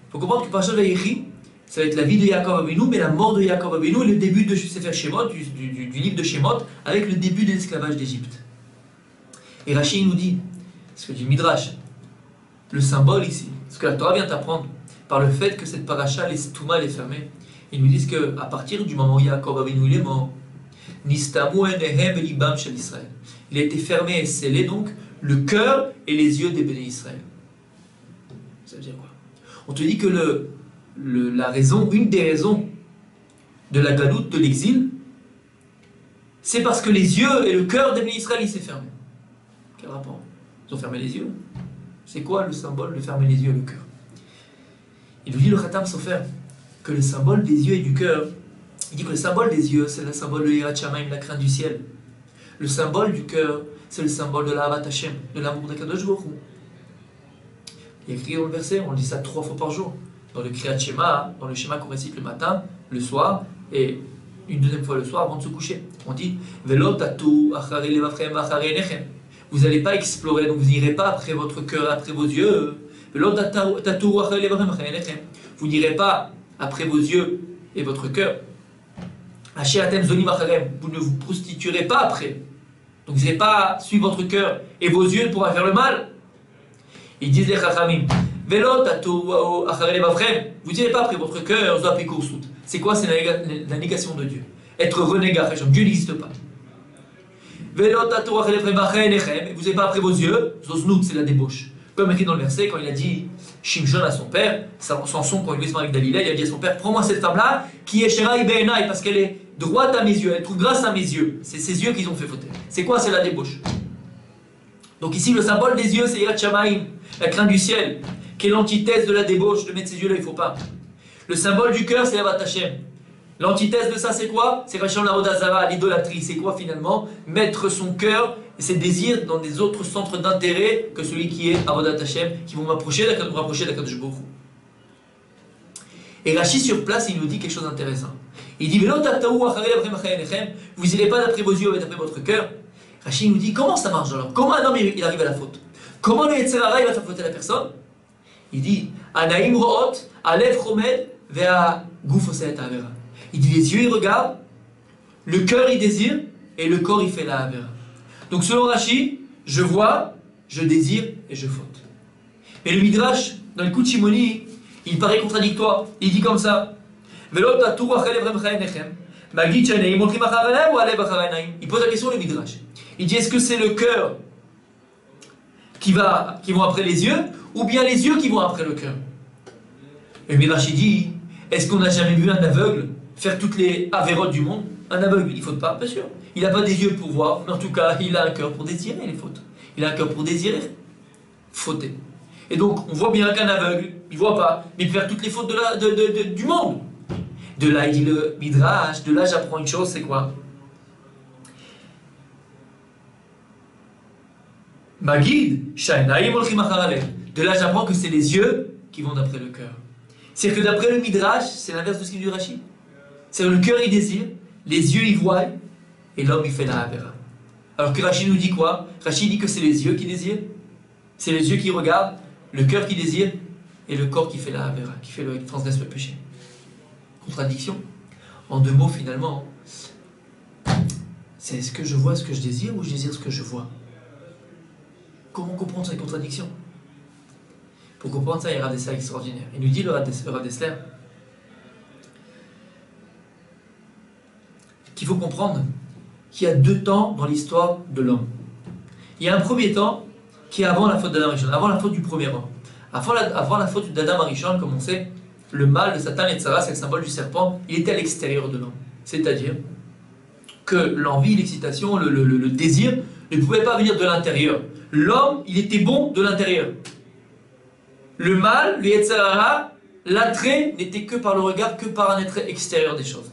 A: Il faut comprendre que Parashat Vayechi, ça va être la vie de Yaakov Avinu, mais la mort de Yaakov Avinu et le début de Sefer Shemot, du livre de Shemot, avec le début de l'esclavage d'Égypte. Et Rashi nous dit, ce que dit Midrash, le symbole ici, ce que la Torah vient t'apprendre, par le fait que cette paracha, les Stouma, elle est fermée. Ils nous disent qu'à partir du moment où Yaakov Avinu il est mort, Nistamu enehem elibam shel Israël. Il a été fermé et scellé donc le cœur et les yeux des bénis Israël. Ça veut dire quoi? On te dit que la raison, une des raisons de la galoute, de l'exil, c'est parce que les yeux et le cœur des bénis Israël, il s'est fermé. Quel rapport? Ils ont fermé les yeux. C'est quoi le symbole de fermer les yeux et le cœur? Il nous dit le Khatam Sofer que le symbole des yeux et du cœur, il dit que le symbole des yeux, c'est le symbole de l'Yirat Shamayim, la crainte du ciel. Le symbole du cœur, c'est le symbole de l'Ahavat Hashem, de l'amour d'Akadosh Baruch Hu. Il y a écrit dans le verset, on le dit ça 3 fois par jour. Dans le Kriyat Shema, dans le schéma qu'on récite le matin, le soir, et une deuxième fois le soir avant de se coucher. On dit Velo tatu achare levavchem achare enechem. Vous n'allez pas explorer, donc vous n'irez pas après votre cœur, après vos yeux. Velo tatu achare levavchem achare enechem. Vous n'irez pas après vos yeux et votre cœur. Asher zonim acharem. Vous ne vous prostituerez pas après. Donc vous n'irez pas suivre votre cœur et vos yeux pour faire le mal. Ils disent les Chachamim, Vous n'irez pas après votre cœur, c'est quoi? C'est la négation de Dieu. Être renégat, Dieu n'existe pas. Vous n'avez pas après vos yeux, Zosnout, c'est la débauche. Comme écrit dans le verset, quand il a dit Shimshon à son père, Samson, quand il voulait se marier avec Dalila, il a dit à son père, prends-moi cette femme-là, qui est Sheraï Be'enai, parce qu'elle est droite à mes yeux, elle trouve grâce à mes yeux. C'est ses yeux qui ont fait fauter. C'est quoi? C'est la débauche. Donc ici, le symbole des yeux, c'est Yirat Shamaïm, la crainte du ciel, qui est l'antithèse de la débauche, de mettre ses yeux là, il ne faut pas. Le symbole du cœur, c'est Avat Hashem. L'antithèse de ça, c'est quoi? C'est Rachel Avodah Zara, l'idolâtrie. C'est quoi finalement? Mettre son cœur et ses désirs dans des autres centres d'intérêt que celui qui est Avodat Hashem, qui vont me rapprocher d'Akadosh Baruch Hu. Et Rashi sur place, il nous dit quelque chose d'intéressant. Il dit, vous n'irez pas d'après vos yeux, mais d'après votre cœur. Rashi nous dit, comment ça marche alors? Comment un homme il arrive à la faute? Comment le Yetzer Hara il va faire fauter la personne? Il dit, Anaim ro'ot, alev chomed, vea guf oseh et avera. Il dit, les yeux ils regardent, le cœur il désire, et le corps il fait la avera. Donc selon Rashi, je vois, je désire et je faute. Et le Midrash, dans le coup de Shimoni, il paraît contradictoire. Il dit comme ça. Il pose la question le Midrash. Il dit, est-ce que c'est le cœur qui vont après les yeux, ou bien les yeux qui vont après le cœur? Et le Midrash il dit, est-ce qu'on n'a jamais vu un aveugle faire toutes les avérotes du monde? Un aveugle, il ne faute pas, bien sûr. Il n'a pas des yeux pour voir, mais en tout cas, il a un cœur pour désirer les fautes. Il a un cœur pour désirer fauter. Et donc, on voit bien qu'un aveugle, il ne voit pas, mais il peut faire toutes les fautes du monde. De là, il dit le Midrash, de là, j'apprends une chose, c'est quoi? Magid, Shainaim olchim achar alev. De là, j'apprends que c'est les yeux qui vont d'après le cœur. C'est-à-dire que d'après le Midrash, c'est l'inverse de ce qu'il dit du Rashi. C'est-à-dire le cœur, il désire, les yeux, ils voient, et l'homme, il fait la avera. Alors que Rashi nous dit quoi? Rashi dit que c'est les yeux qui désirent, c'est les yeux qui regardent, le cœur qui désire, et le corps qui fait la avera, qui transgresse le péché. Contradiction. En deux mots, finalement, c'est est-ce que je vois ce que je désire, ou je désire ce que je vois? Comment comprendre cette contradiction? Pour comprendre ça, il y a un Rav Dessler extraordinaire. Il nous dit, le Rav Dessler, qu'il faut comprendre qu'il y a deux temps dans l'histoire de l'homme. Il y a un premier temps qui est avant la faute d'Adam Arishon, avant la faute du premier homme. Avant la faute d'Adam Arishon, comme on sait, le mal de Satan et de Sarah, c'est le symbole du serpent, il était à l'extérieur de l'homme. C'est-à-dire que l'envie, l'excitation, le désir ne pouvait pas venir de l'intérieur. L'homme, il était bon de l'intérieur. Le mal, le Yetzer Hara, l'attrait n'était que par le regard, que par un attrait extérieur des choses.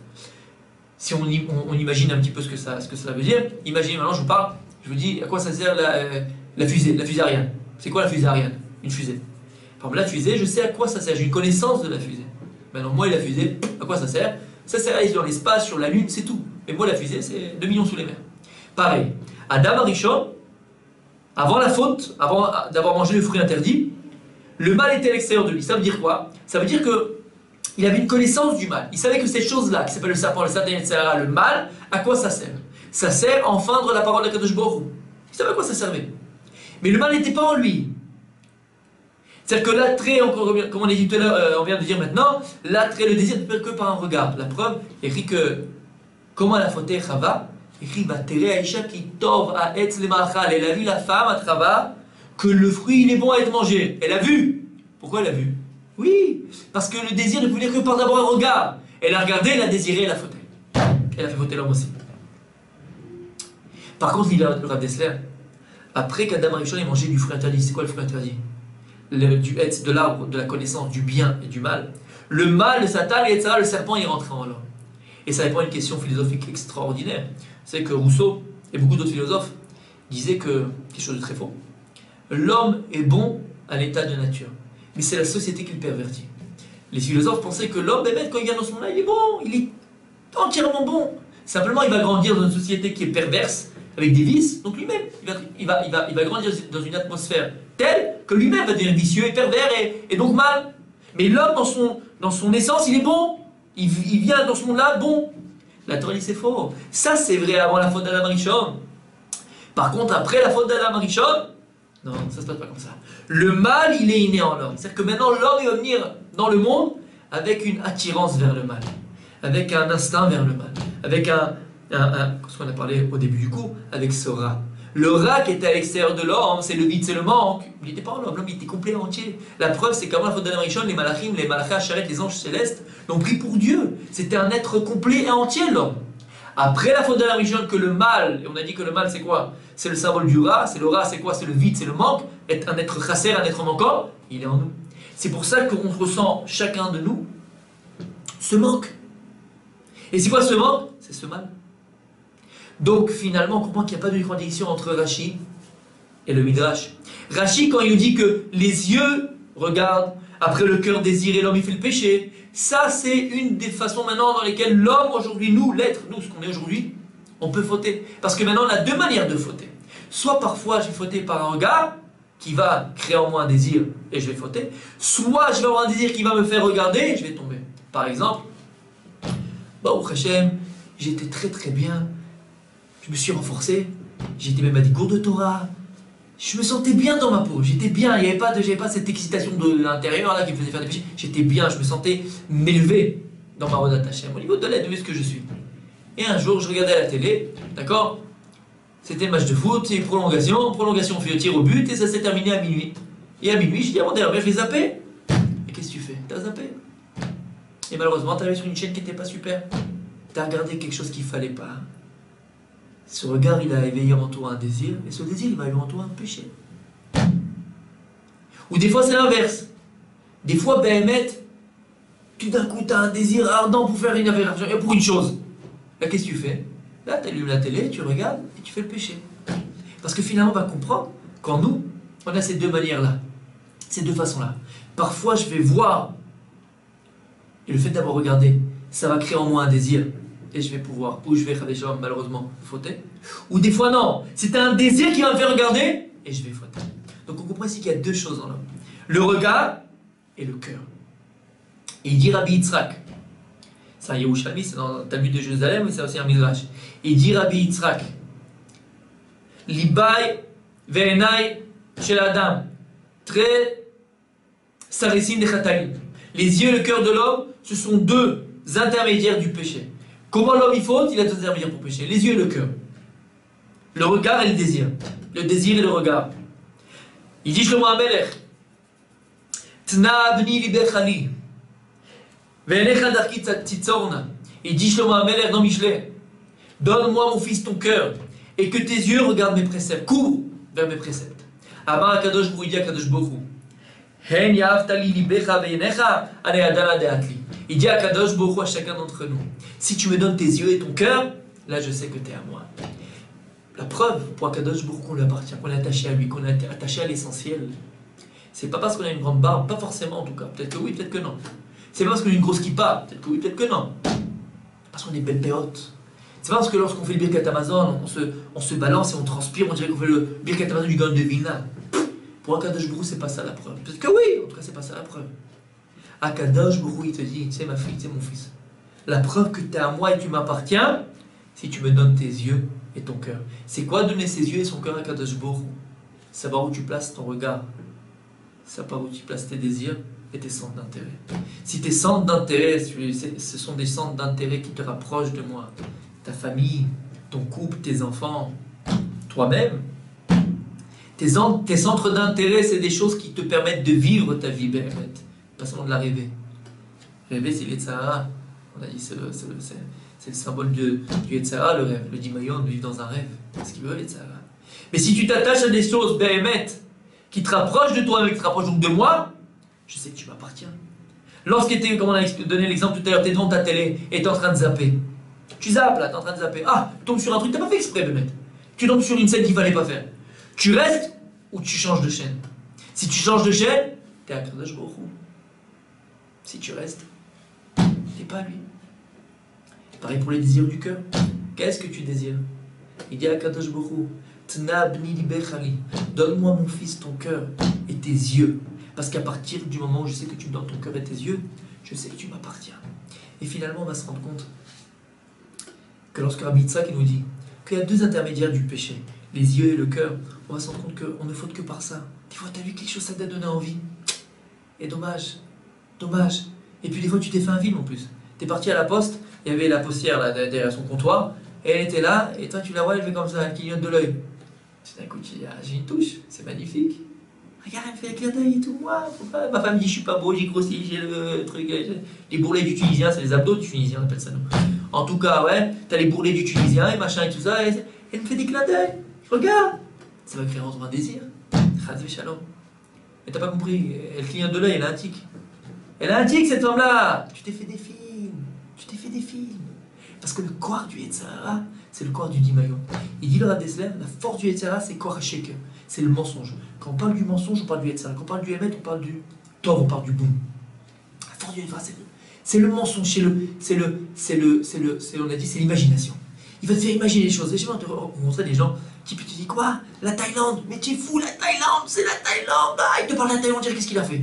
A: Si on imagine un petit peu ce que ça veut dire, imaginez maintenant, je vous parle, je vous dis à quoi ça sert la fusée Ariane. C'est quoi la fusée Ariane? Une fusée. Par exemple, la fusée, je sais à quoi ça sert, j'ai une connaissance de la fusée. Maintenant, moi et la fusée, à quoi ça sert? Ça sert à aller dans l'espace, sur la Lune, c'est tout. Et moi, la fusée, c'est 2 millions sous les mers. Pareil, Adam Arishon, avant la faute, avant d'avoir mangé le fruit interdit, le mal était à l'extérieur de lui. Ça veut dire quoi? Ça veut dire que il avait une connaissance du mal. Il savait que cette chose-là, qui s'appelle le serpent, le Satan, etc., le mal, à quoi ça sert? Ça sert à enfreindre la parole de Kadosh Baruch Hu. Il savait à quoi ça servait. Mais le mal n'était pas en lui. C'est-à-dire que l'attrait, comme on a dit tout à l'heure, on vient de dire maintenant, l'attrait, le désir ne peut que par un regard. La preuve, écrit que, comment elle a fauté Chava? Écrit, Batere Aisha qui tov à etz le machal. Elle a vu la femme à Chava que le fruit il est bon à être mangé. Elle a vu. Pourquoi elle a vu? Oui, parce que le désir ne pouvait venir que par d'abord un regard. Elle a regardé, elle a désiré, elle a fauté. Elle a fait fauter l'homme aussi. Par contre, il a le Rav Dessler, après qu'Adam Arishon ait mangé du fruit interdit, c'est quoi le fruit interdit? Du Hetz, de l'arbre, de la connaissance du bien et du mal. Le mal, le Satan, et etc., le serpent, il est rentré en l'homme. Et ça répond à une question philosophique extraordinaire. C'est que Rousseau et beaucoup d'autres philosophes disaient que, quelque chose de très faux, l'homme est bon à l'état de nature. Mais c'est la société qui le pervertit. Les philosophes pensaient que l'homme, quand il vient dans ce monde-là, il est bon, il est entièrement bon. Simplement, il va grandir dans une société qui est perverse, avec des vices, donc lui-même, il va grandir dans une atmosphère telle que lui-même va devenir vicieux et pervers et donc mal. Mais l'homme, dans son essence, il est bon. Il vient dans ce monde-là bon. La Torah dit c'est faux. Ça, c'est vrai avant la faute d'Adam Arishon. Par contre, après la faute d'Adam Arishon, Non, ça se passe pas comme ça. Le mal, il est inné en l'homme. C'est-à-dire que maintenant, l'homme, il va venir dans le monde avec une attirance vers le mal, avec un instinct vers le mal, avec ce qu'on a parlé au début du cours, avec ce rat. Le rat qui était à l'extérieur de l'homme, c'est le vide, c'est le manque. Il n'était pas en l'homme, l'homme était complet entier. La preuve, c'est qu'avant la faute d'Adam Rishon, les malachim, les malachas, Sharet, les anges célestes, l'ont pris pour Dieu. C'était un être complet et entier, l'homme. Après la faute d'Adam Rishon, que le mal, et on a dit que le mal c'est quoi? C'est le symbole du rat, c'est le rat, c'est quoi? C'est le vide, c'est le manque. Être un être chasser, un être manquant, il est en nous. C'est pour ça qu'on ressent, chacun de nous, ce manque. Et c'est quoi ce manque? C'est ce mal. Donc finalement, on comprend qu'il n'y a pas de contradiction entre Rashi et le Midrash. Rashi, quand il nous dit que les yeux regardent, après le cœur désire et l'homme il fait le péché, ça c'est une des façons maintenant dans lesquelles l'homme aujourd'hui, nous, l'être, nous, ce qu'on est aujourd'hui, on peut fauter. Parce que maintenant on a deux manières de fauter. Soit parfois je vais fauter par un regard qui va créer en moi un désir et je vais fauter, soit je vais avoir un désir qui va me faire regarder et je vais tomber. Par exemple, Baruch Hashem, j'étais très très bien, je me suis renforcé, j'étais même à des cours de Torah, je me sentais bien dans ma peau, j'étais bien, j'avais pas cette excitation de l'intérieur là qui me faisait faire des péchés, j'étais bien, je me sentais m'élever dans ma Rodat Hashem, au niveau de l'aide de ce que je suis. Et un jour, je regardais à la télé, d'accord? C'était le match de foot, c'est une prolongation, on fait le tir au but et ça s'est terminé à minuit. Et à minuit, je dis à mon derrière, je vais zapper. Et qu'est-ce que tu fais? T'as zappé. Et malheureusement, t'es allé sur une chaîne qui n'était pas super. T'as regardé quelque chose qu'il fallait pas. Ce regard, il a éveillé en toi un désir, et ce désir, il va éveiller en toi un péché. Ou des fois, c'est l'inverse. Des fois, Béhémet, tout d'un coup, tu as un désir ardent pour faire une affaire, pour une chose. Là, qu'est-ce que tu fais? Là, tu allumes la télé, tu regardes, et tu fais le péché. Parce que finalement, on va comprendre qu'en nous, on a ces deux manières-là, ces deux façons-là. Parfois, je vais voir, et le fait d'avoir regardé, ça va créer en moi un désir, et je vais pouvoir, ou je vais malheureusement fauter, ou des fois non, c'est un désir qui va me faire regarder, et je vais fauter. Donc on comprend ici qu'il y a deux choses dans l'homme, le regard et le cœur. Et il dit Rabbi Yitzhak, c'est un Yerushalmi, c'est dans le Talmud de Jérusalem, mais c'est aussi un Midrash. Et il dit Rabbi Yitzhak, Libay ve'enai shel Adam, très saresin de chataim. Les yeux et le cœur de l'homme, ce sont deux intermédiaires du péché. Comment l'homme il faute? Il a deux intermédiaires pour pécher, les yeux et le cœur. Le regard et le désir. Le désir et le regard. Il dit Shlomo HaMelech, Tna bni libechali, ve'enecha darki tzitzorna. Il dit Shlomo HaMelech dans Michelet, donne-moi mon fils ton cœur, et que tes yeux regardent mes préceptes, cours vers mes préceptes. Amar HaKadosh Baruch Hu, il dit HaKadosh Baruch Hu, Hen yahavtali libecha ve'enecha, ane adala de'atli. Il dit à Kadosh Baruch Hu, à chacun d'entre nous, si tu me donnes tes yeux et ton cœur, là je sais que tu es à moi. La preuve pour Kadosh Baruch Hu qu'on lui appartient, qu'on est attaché à lui, qu'on est attaché à l'essentiel. C'est pas parce qu'on a une grande barbe, pas forcément en tout cas, peut-être que oui, peut-être que non. C'est pas parce qu'on a une grosse kippa, peut-être que oui, peut-être que non. Parce qu'on est belle péote. C'est pas parce que lorsqu'on fait le Birkat Amazon, on se balance et on transpire, on dirait qu'on fait le Birkat Amazon du Gaon de Vilna. Pour Kadosh Baruch Hu, c'est pas ça la preuve. Peut-être que oui, en tout cas, c'est pas ça la preuve. Akadosh Baruch Hu, il te dit, tu sais ma fille, tu sais mon fils, la preuve que tu es à moi et tu m'appartiens, si tu me donnes tes yeux et ton cœur. C'est quoi donner ses yeux et son cœur à Akadosh Baruch Hu? Savoir où tu places ton regard, savoir où tu places tes désirs et tes centres d'intérêt. Si tes centres d'intérêt, ce sont des centres d'intérêt qui te rapprochent de moi, ta famille, ton couple, tes enfants, toi-même, tes centres d'intérêt, c'est des choses qui te permettent de vivre ta vie, Béhémet. Pas seulement de la rêver. Rêver, c'est l'Yetzara. On a dit c'est le symbole du Yetzara, le rêve. Le Dimayon, de vivre dans un rêve. C'est ce qu'il veut, l'Yetzara. Mais si tu t'attaches à des choses, Béhémet, qui te rapprochent de toi, qui te rapprochent donc de moi, je sais que tu m'appartiens. Lorsqu'il comme on a donné l'exemple tout à l'heure, tu es devant ta télé et tu es en train de zapper. Tu zappes là, tu es en train de zapper. Ah, tu tombes sur un truc, tu n'as pas fait exprès, Béhémet. Tu tombes sur une scène qu'il ne fallait pas faire. Tu restes ou tu changes de chaîne. Si tu changes de chaîne, tu es à Kadosh Baruch Hu. Si tu restes, t'es pas lui. Pareil pour les désirs du cœur. Qu'est-ce que tu désires? Il dit à Kadosh Baruch Hu, Tna bni libechali, donne-moi mon fils ton cœur et tes yeux. Parce qu'à partir du moment où je sais que tu me donnes ton cœur et tes yeux, je sais que tu m'appartiens. Et finalement, on va se rendre compte que lorsque Rabbi Yitzhak nous dit qu'il y a deux intermédiaires du péché, les yeux et le cœur, on va se rendre compte qu'on ne faute que par ça. Des fois, tu as vu quelque chose, ça t'a donné envie. Et dommage, dommage. Et puis des fois, tu t'es fait un film en plus. Tu es parti à la poste, il y avait la postière là, derrière son comptoir, et elle était là, et toi, tu la vois, elle fait comme ça, elle clignote de l'œil. D'un coup, tu dis, ah, j'ai une touche, c'est magnifique. Regarde, elle me fait un clin d'œil et tout, moi. Ma femme dit, je suis pas beau, j'ai grossi, j'ai le truc. Les bourrelets du Tunisien, c'est les abdos du Tunisien, on appelle ça nous. En tout cas, ouais, t'as les bourrelets du Tunisien et machin et tout ça, et elle me fait des clins d'œil. Regarde, ça va créer en toi un désir. Chazvé shalom. Mais t'as pas compris, elle clignote de l'œil, elle a un tic. Elle a un tic, cette femme-là. Tu t'es fait des films. Tu t'es fait des films. Parce que le corps du Yetzirah, c'est le corps du Dimayon. Il dit le Rav Dessler, la force du Yetzirah, c'est corps shaker. C'est le mensonge. Quand on parle du mensonge, on parle du Yetzirah. Quand on parle du Emet, on parle du Tov, on parle du Boum. La force du Yetzirah, c'est le mensonge, on a dit, c'est l'imagination. Il va te faire imaginer les choses. Et je vais te rencontrer des gens qui te disent quoi? La Thaïlande? Mais tu es fou, la Thaïlande, c'est la Thaïlande. Ah, il te parle de la Thaïlande, dire qu'est-ce qu'il a fait?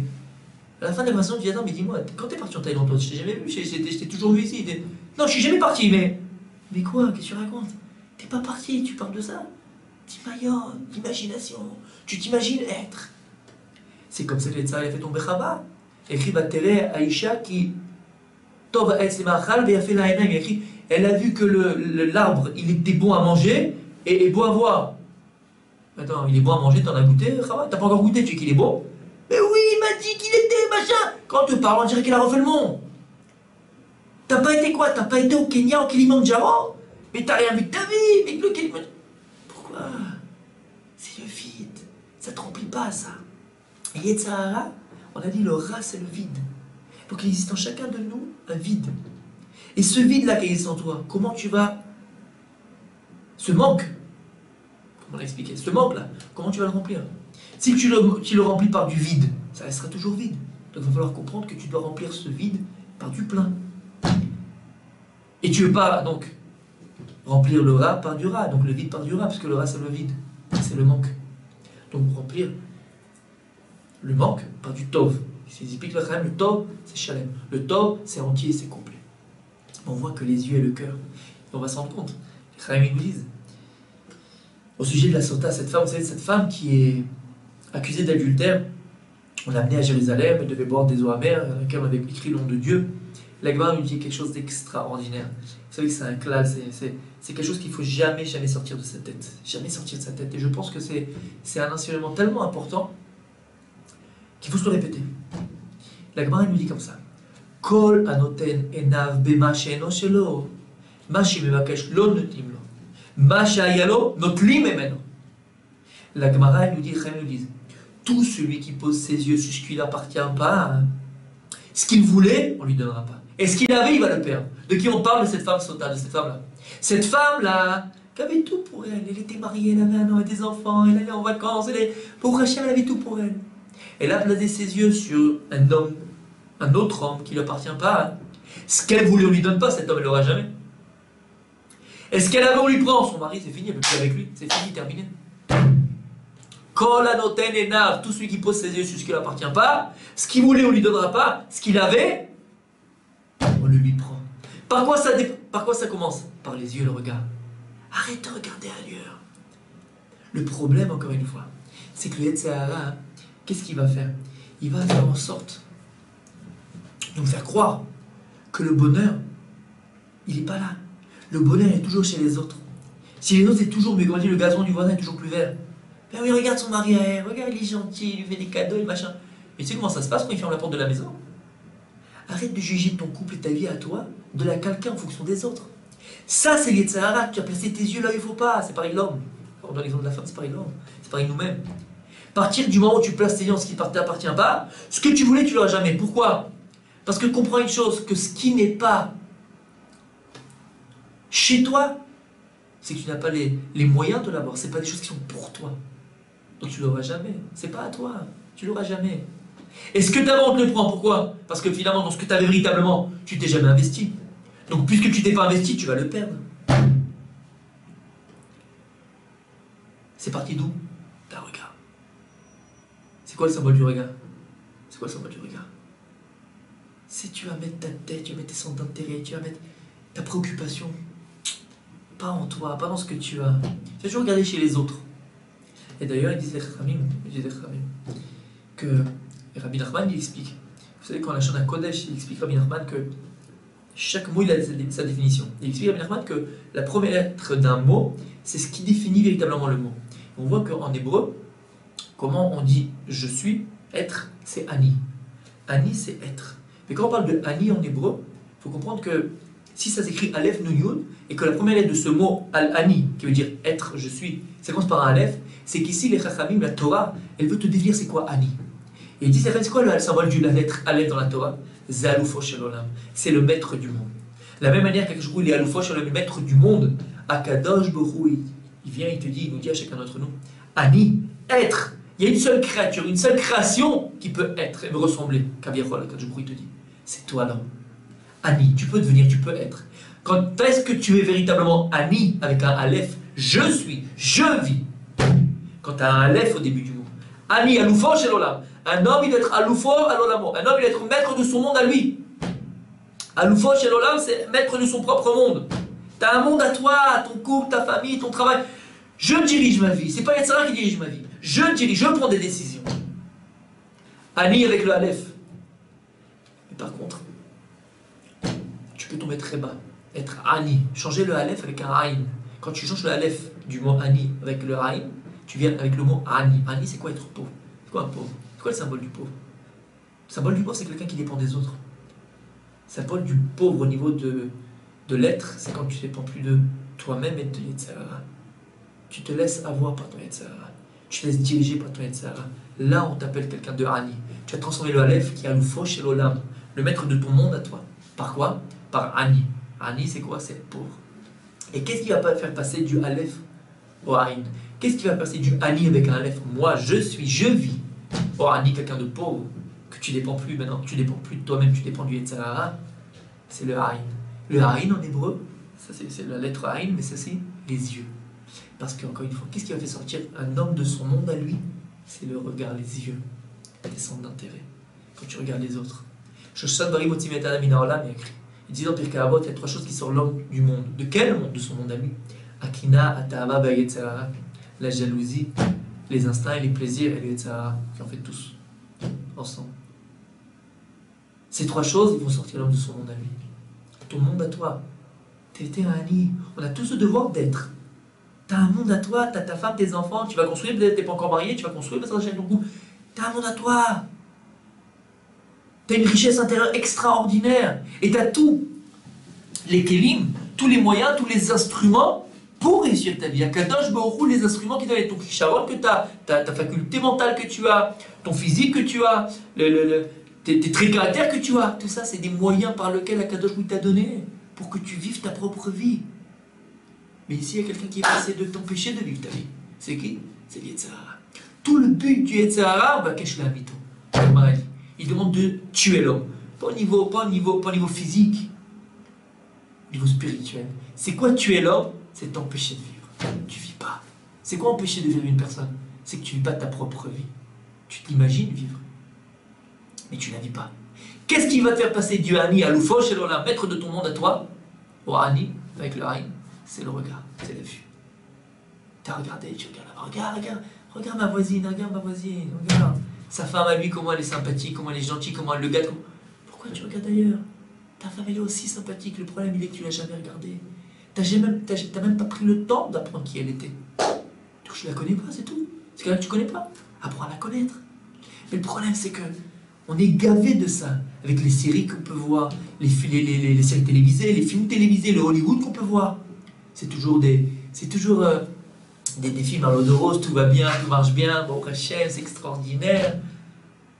A: À la fin de la conversation, tu dis attends, mais dis-moi, quand t'es parti en Thaïlande, toi, je t'ai jamais vu, je t'ai toujours vu ici. Non, je suis jamais parti, mais. Mais quoi? Qu'est-ce que tu racontes? T'es pas parti, tu parles de ça? T'imayon, d'imagination. Tu t'imagines être. C'est comme ça que l'Etzar a fait tomber Chava. Écrit Batere Aïcha qui. Tov Etz Lemachal, et a fait la haine. Il écrit elle a vu que l'arbre, il était bon à manger et bon à voir. Attends, il est bon à manger, t'en as goûté, Chava? T'as pas encore goûté, tu sais qu'il est bon? Mais oui, il m'a dit qu'il était machin. Quand tu parles, on dirait qu'il a refait le monde. T'as pas été quoi? T'as pas été au Kenya, au Kilimandjaro? Mais t'as rien vu de ta vie. Mais le Kilimandjaro. Pourquoi? C'est le vide. Ça te remplit pas, ça. Et Yetzirah, on a dit le rat, c'est le vide. Donc il existe en chacun de nous un vide. Et ce vide-là qui existe en toi, comment tu vas. Ce manque, comment on l'a expliqué, ce manque-là, comment tu vas le remplir? Si tu le remplis par du vide, ça restera toujours vide. Donc il va falloir comprendre que tu dois remplir ce vide par du plein. Et tu ne veux pas donc remplir le rat par du rat, donc le vide par du rat, parce que le rat c'est le vide, c'est le manque. Donc remplir le manque par du tov. C'est typique le tov c'est shalem. Le tov c'est entier, c'est complet. On voit que les yeux et le cœur, on va s'en rendre compte. Les Chaim nous disent au sujet de la sota, cette femme, vous savez, cette femme qui est accusée d'adultère, on l'a amenée à Jérusalem, elle devait boire des eaux amères, dans lesquelles on avait écrit le nom de Dieu. La Gemara nous dit quelque chose d'extraordinaire. Vous savez que c'est un klal, c'est quelque chose qu'il ne faut jamais sortir de sa tête. Jamais sortir de sa tête. Et je pense que c'est un enseignement tellement important qu'il faut se le répéter. La Gemara nous dit comme ça. Kol anoten enav bema she'eno shelo, ma she'mevakesh lo notim lo, ma she'ayalo notlim memeno. La Gemara nous dit, nous dit, tout celui qui pose ses yeux sur ce qui ne lui appartient pas, ce qu'il voulait, on ne lui donnera pas. Et ce qu'il avait, il va le perdre. De qui on parle? De cette femme sota, de cette femme-là. Cette femme-là, qui avait tout pour elle. Elle était mariée, elle avait un an et des enfants, elle allait en vacances, pour Rachel, elle avait tout pour elle. Elle a placé ses yeux sur un homme, un autre homme qui ne lui appartient pas. Ce qu'elle voulait, on ne lui donne pas, cet homme, elle l'aura jamais. Et ce qu'elle avait, on lui prend. Son mari, c'est fini, elle ne peut plus avec lui. C'est fini, terminé. Kol anoten enav, tout celui qui pose ses yeux sur ce qui ne lui appartient pas, ce qu'il voulait, on ne lui donnera pas, ce qu'il avait, on le lui prend. Par quoi ça commence? Par les yeux et le regard. Arrête de regarder ailleurs. Le problème, encore une fois, c'est que le Yetzirah, qu'est-ce qu'il va faire? Il va faire en sorte de nous faire croire que le bonheur, il n'est pas là. Le bonheur est toujours chez les autres. Si les autres, c'est toujours mieux, comme on dit, le gazon du voisin est toujours plus vert. Ben oui, regarde son mari à elle, regarde, il est gentil, il lui fait des cadeaux et machin. Mais tu sais comment ça se passe quand il ferme la porte de la maison? Arrête de juger ton couple et ta vie à toi, de la quelqu'un en fonction des autres. Ça, c'est l'Yetzirah, tu as placé tes yeux là où il ne faut pas. C'est pareil l'homme. On donne l'exemple de la femme, c'est pareil l'homme. C'est pareil nous-mêmes. Partir du moment où tu places tes yeux en ce qui ne t'appartient pas, ce que tu voulais, tu ne l'auras jamais. Pourquoi? Parce que comprends une chose, que ce qui n'est pas chez toi, c'est que tu n'as pas les moyens de l'avoir. Ce n'est pas des choses qui sont pour toi. Donc tu ne l'auras jamais. C'est pas à toi. Tu ne l'auras jamais. Et ce que tu avais, on te le prend. Pourquoi? Parce que finalement, dans ce que tu avais véritablement, tu t'es jamais investi. Donc puisque tu t'es pas investi, tu vas le perdre. C'est parti d'où? D'un regard. C'est quoi le symbole du regard? C'est quoi le symbole du regard? C'est tu vas mettre ta tête, tu vas mettre tes centres d'intérêt, tu vas mettre ta préoccupation pas en toi, pas dans ce que tu as. Tu as toujours regardé chez les autres. Et d'ailleurs, il disait que Rabbi Nachman, il explique. Vous savez, quand on a Shana Kodesh, il explique Rabbi Nachman que chaque mot, il a sa définition. Il explique Rabbi Nachman que la première lettre d'un mot, c'est ce qui définit véritablement le mot. On voit qu'en hébreu, comment on dit je suis, être, c'est ani. Ani, c'est être. Mais quand on parle de ani en hébreu, il faut comprendre que si ça s'écrit Aleph Nun Yud, et que la première lettre de ce mot, Al-Ani, qui veut dire être, je suis, ça commence par un Aleph, c'est qu'ici, les Chachamim, la Torah, elle veut te définir c'est quoi Ani. Et ils disent, c'est quoi le symbole de la lettre Aleph dans la Torah? Zaloufo Shel Olam. C'est le maître du monde. De la même manière qu'Akadosh Baruch Hu, il est Aloufo Shel Olam, le maître du monde. Akadosh Baruch Hu, il vient, il te dit, il nous dit à chacun d'entre nous, Ani, être. Il y a une seule créature, une seule création qui peut être et me ressembler. Kaviachol, Akadosh Baruch Hu, il te dit, c'est toi l'homme. Ani, tu peux devenir, tu peux être. Quand est-ce que tu es véritablement Ani avec un Aleph, je suis, je vis. Quand tu as un Aleph au début du mot. Ani, Aloufo Shel Olam. Un homme, il doit être Aloufo Alolamo. Un homme, il doit être maître de son monde à lui. Aloufo Shel Olam, c'est maître de son propre monde. Tu as un monde à toi, ton couple, ta famille, ton travail. Je dirige ma vie. C'est pas Yetzirah qui dirige ma vie. Je dirige, je prends des décisions. Ani avec le Aleph. Mais par contre, tu peux tomber très bas. Être Ani. Changer le Aleph avec un Aïn. Quand tu changes le Aleph du mot Ani avec le Aïn, tu viens avec le mot Ani. Ani, c'est quoi être pauvre? C'est quoi un pauvre? C'est quoi le symbole du pauvre? Le symbole du pauvre, c'est quelqu'un qui dépend des autres. Le symbole du pauvre au niveau de l'être, c'est quand tu ne dépends plus de toi-même et de Yetzirah. Tu te laisses avoir par ton Yetzirah. Tu te laisses diriger par ton Yetzirah. Là, on t'appelle quelqu'un de Ani. Tu as transformé le Aleph qui est Aloufo Shel Olam, le maître de ton monde à toi. Par quoi? Par Ani. Ani, c'est quoi? C'est pauvre. Et qu'est-ce qui va pas faire passer du Aleph au Aïn? Qu'est-ce qui va passer du Ani avec un Aleph? Moi, je suis, je vis. Au Ani, quelqu'un de pauvre, que tu dépends plus maintenant, tu dépends plus de toi-même, tu dépends du Yetzirah. C'est le Aïn. Le Aïn en hébreu, ça c'est la lettre Aïn, mais ça c'est les yeux. Parce qu'encore une fois, qu'est-ce qui va faire sortir un homme de son monde à lui? C'est le regard, les yeux, les centres d'intérêt. Quand tu regardes les autres. Shoshan Barim Otimet Adam Ina Olam, il écrit. Il dit dans Pirkei Avot, il y a trois choses qui sortent l'homme du monde. De quel monde? De son monde à lui. Akina, Atahava, Bayetzara, la jalousie, les instincts et les plaisirs et les Yetzara, qui en fait tous, ensemble. Ces trois choses, ils vont sortir l'homme de son monde à lui. Ton monde à toi. T'es un Ani. On a tous le devoir d'être. T'as un monde à toi, t'as ta femme, tes enfants, tu vas construire, peut-être t'es pas encore marié, tu vas construire, mais ça va ton goût. T'as un monde à toi. T'as une richesse intérieure extraordinaire. Et t'as tous les kelim, tous les moyens, tous les instruments pour réussir ta vie. Akadosh Baruch Hu, les instruments qui doivent être ton kisharon que t'as, ta faculté mentale que tu as, ton physique que tu as, tes traits de caractère que tu as. Tout ça, c'est des moyens par lesquels Akadosh Baruch Hu t'a donné pour que tu vives ta propre vie. Mais ici, il y a quelqu'un qui est passé de t'empêcher de vivre ta vie. C'est qui? C'est le Yetzirah. Tout le but du Yetzirah, bah, qu'est-ce qu'il a mis? Il demande de tuer l'homme. Pas au niveau physique, au niveau spirituel. C'est quoi tuer l'homme? C'est t'empêcher de vivre. Tu vis pas. C'est quoi empêcher de vivre une personne? C'est que tu vis pas ta propre vie. Tu t'imagines vivre, mais tu la vis pas. Qu'est-ce qui va te faire passer du Ani à l'Oufo Shel Olam, maître de ton monde à toi, au Ani, avec le Aïn? C'est le regard, c'est la vue. Tu as regardé, tu regardes là-bas, regarde ma voisine, regarde. Sa femme à lui, comment elle est sympathique, comment elle est gentille, comment elle le gâte. Pourquoi tu regardes ailleurs? Ta femme elle est aussi sympathique, le problème il est que tu l'as jamais regardée. T'as même pas pris le temps d'apprendre qui elle était. Donc je la connais pas, c'est tout. C'est quelqu'un que tu connais pas. Apprends à la connaître. Mais le problème c'est que on est gavé de ça, avec les séries qu'on peut voir, les séries télévisées, les films télévisés, le Hollywood qu'on peut voir. C'est toujours des films à l'eau de rose, tout va bien, tout marche bien, bon, Rachel, c'est extraordinaire.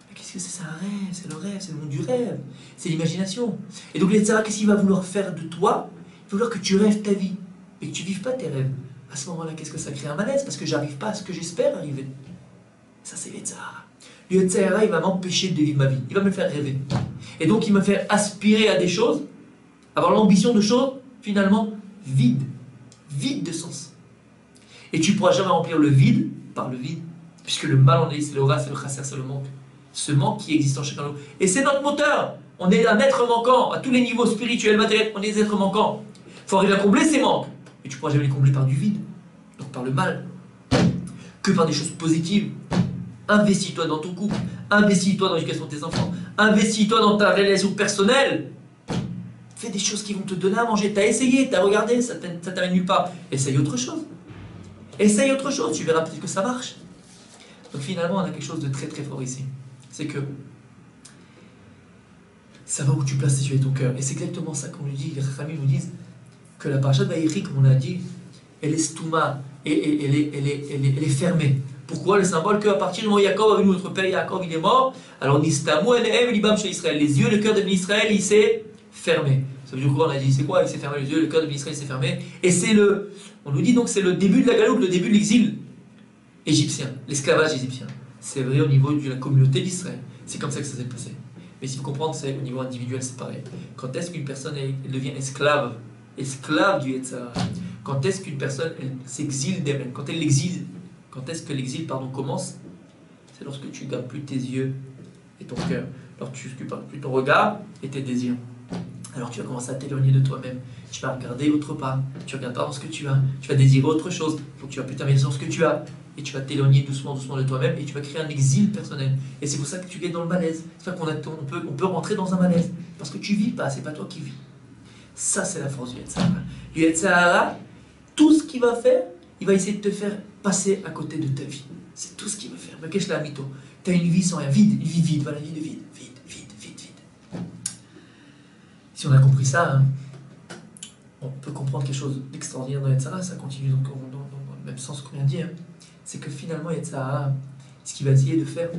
A: Mais qu'est-ce que c'est? C'est un rêve, c'est le rêve, c'est le monde du rêve, c'est l'imagination. Et donc, l'Yetzirah, qu'est-ce qu'il va vouloir faire de toi? Il va vouloir que tu rêves ta vie, mais que tu ne vives pas tes rêves. À ce moment-là, qu'est-ce que ça crée? Un malaise, parce que j'arrive pas à ce que j'espère arriver. Ça, c'est l'Yetzirah. Le Yetzirah, il va m'empêcher de vivre ma vie, il va me faire rêver. Et donc, il va me faire aspirer à des choses, avoir l'ambition de choses, finalement, vides de sens. Et tu ne pourras jamais remplir le vide par le vide, puisque le mal en est, c'est le ras, c'est le chasser, c'est le manque. Ce manque qui existe en chacun de nous. Et c'est notre moteur. On est un être manquant, à tous les niveaux spirituels, matériels, on est des êtres manquants. Il faut arriver à combler ces manques. et tu ne pourras jamais les combler par du vide, donc par le mal, que par des choses positives. Investis-toi dans ton couple, investis-toi dans l'éducation de tes enfants, investis-toi dans ta relation personnelle. Fais des choses qui vont te donner à manger. Tu as essayé, tu as regardé, ça t'amène nulle part. Essaye autre chose. Essaye autre chose, tu verras peut-être que ça marche. Donc finalement, on a quelque chose de très très fort ici. C'est que ça va où tu places tes yeux et ton cœur. Et c'est exactement ça qu'on nous dit, les familles nous disent que la paracha de Vaïri, comme on a dit, elle est stouma, et elle est fermée. Pourquoi? Le symbole qu'à partir du moment où Yaakov a vu notre père Yaakov, il est mort, alors Nistamu Enehem Libam chez Israël. Les yeux, le cœur de Israël, il s'est fermé. Ça veut dire quoi? On a dit, c'est quoi? Il s'est fermé les yeux, le cœur de Israël s'est fermé. Et c'est on nous dit donc, c'est le début de la galoute, le début de l'exil égyptien, l'esclavage égyptien. C'est vrai au niveau de la communauté d'Israël. C'est comme ça que ça s'est passé. Mais si vous comprenez, c'est au niveau individuel, c'est pareil. Quand est-ce qu'une personne devient esclave du Yetzirah? Quand est-ce qu'une personne s'exile d'elle-même? Quand est-ce que l'exil commence? C'est lorsque tu ne gardes plus tes yeux et ton cœur. Lorsque tu ne gardes plus ton regard et tes désirs. Alors tu vas commencer à t'éloigner de toi-même. Tu vas regarder autre part. Tu ne regardes pas dans ce que tu as. Tu vas désirer autre chose. Donc tu vas plus t'amuser dans ce que tu as. Et tu vas t'éloigner doucement de toi-même. Et tu vas créer un exil personnel. Et c'est pour ça que tu es dans le malaise. C'est pour ça qu'on peut rentrer dans un malaise. Parce que tu ne vis pas. C'est pas toi qui vis. Ça, c'est la force du Yetzirah. Le Yetzirah, tout ce qu'il va faire, il va essayer de te faire passer à côté de ta vie. C'est tout ce qu'il va faire. Mais qu'est-ce que la mytho? Tu as une vie sans rien. Vide. Une vie vide. Voilà, une vie de vide. Vide. Si on a compris ça, hein, on peut comprendre quelque chose d'extraordinaire dans Yetzirah. Ça continue donc dans le même sens qu'on vient de dire. C'est que finalement, Yetzirah, ce qu'il va essayer de faire,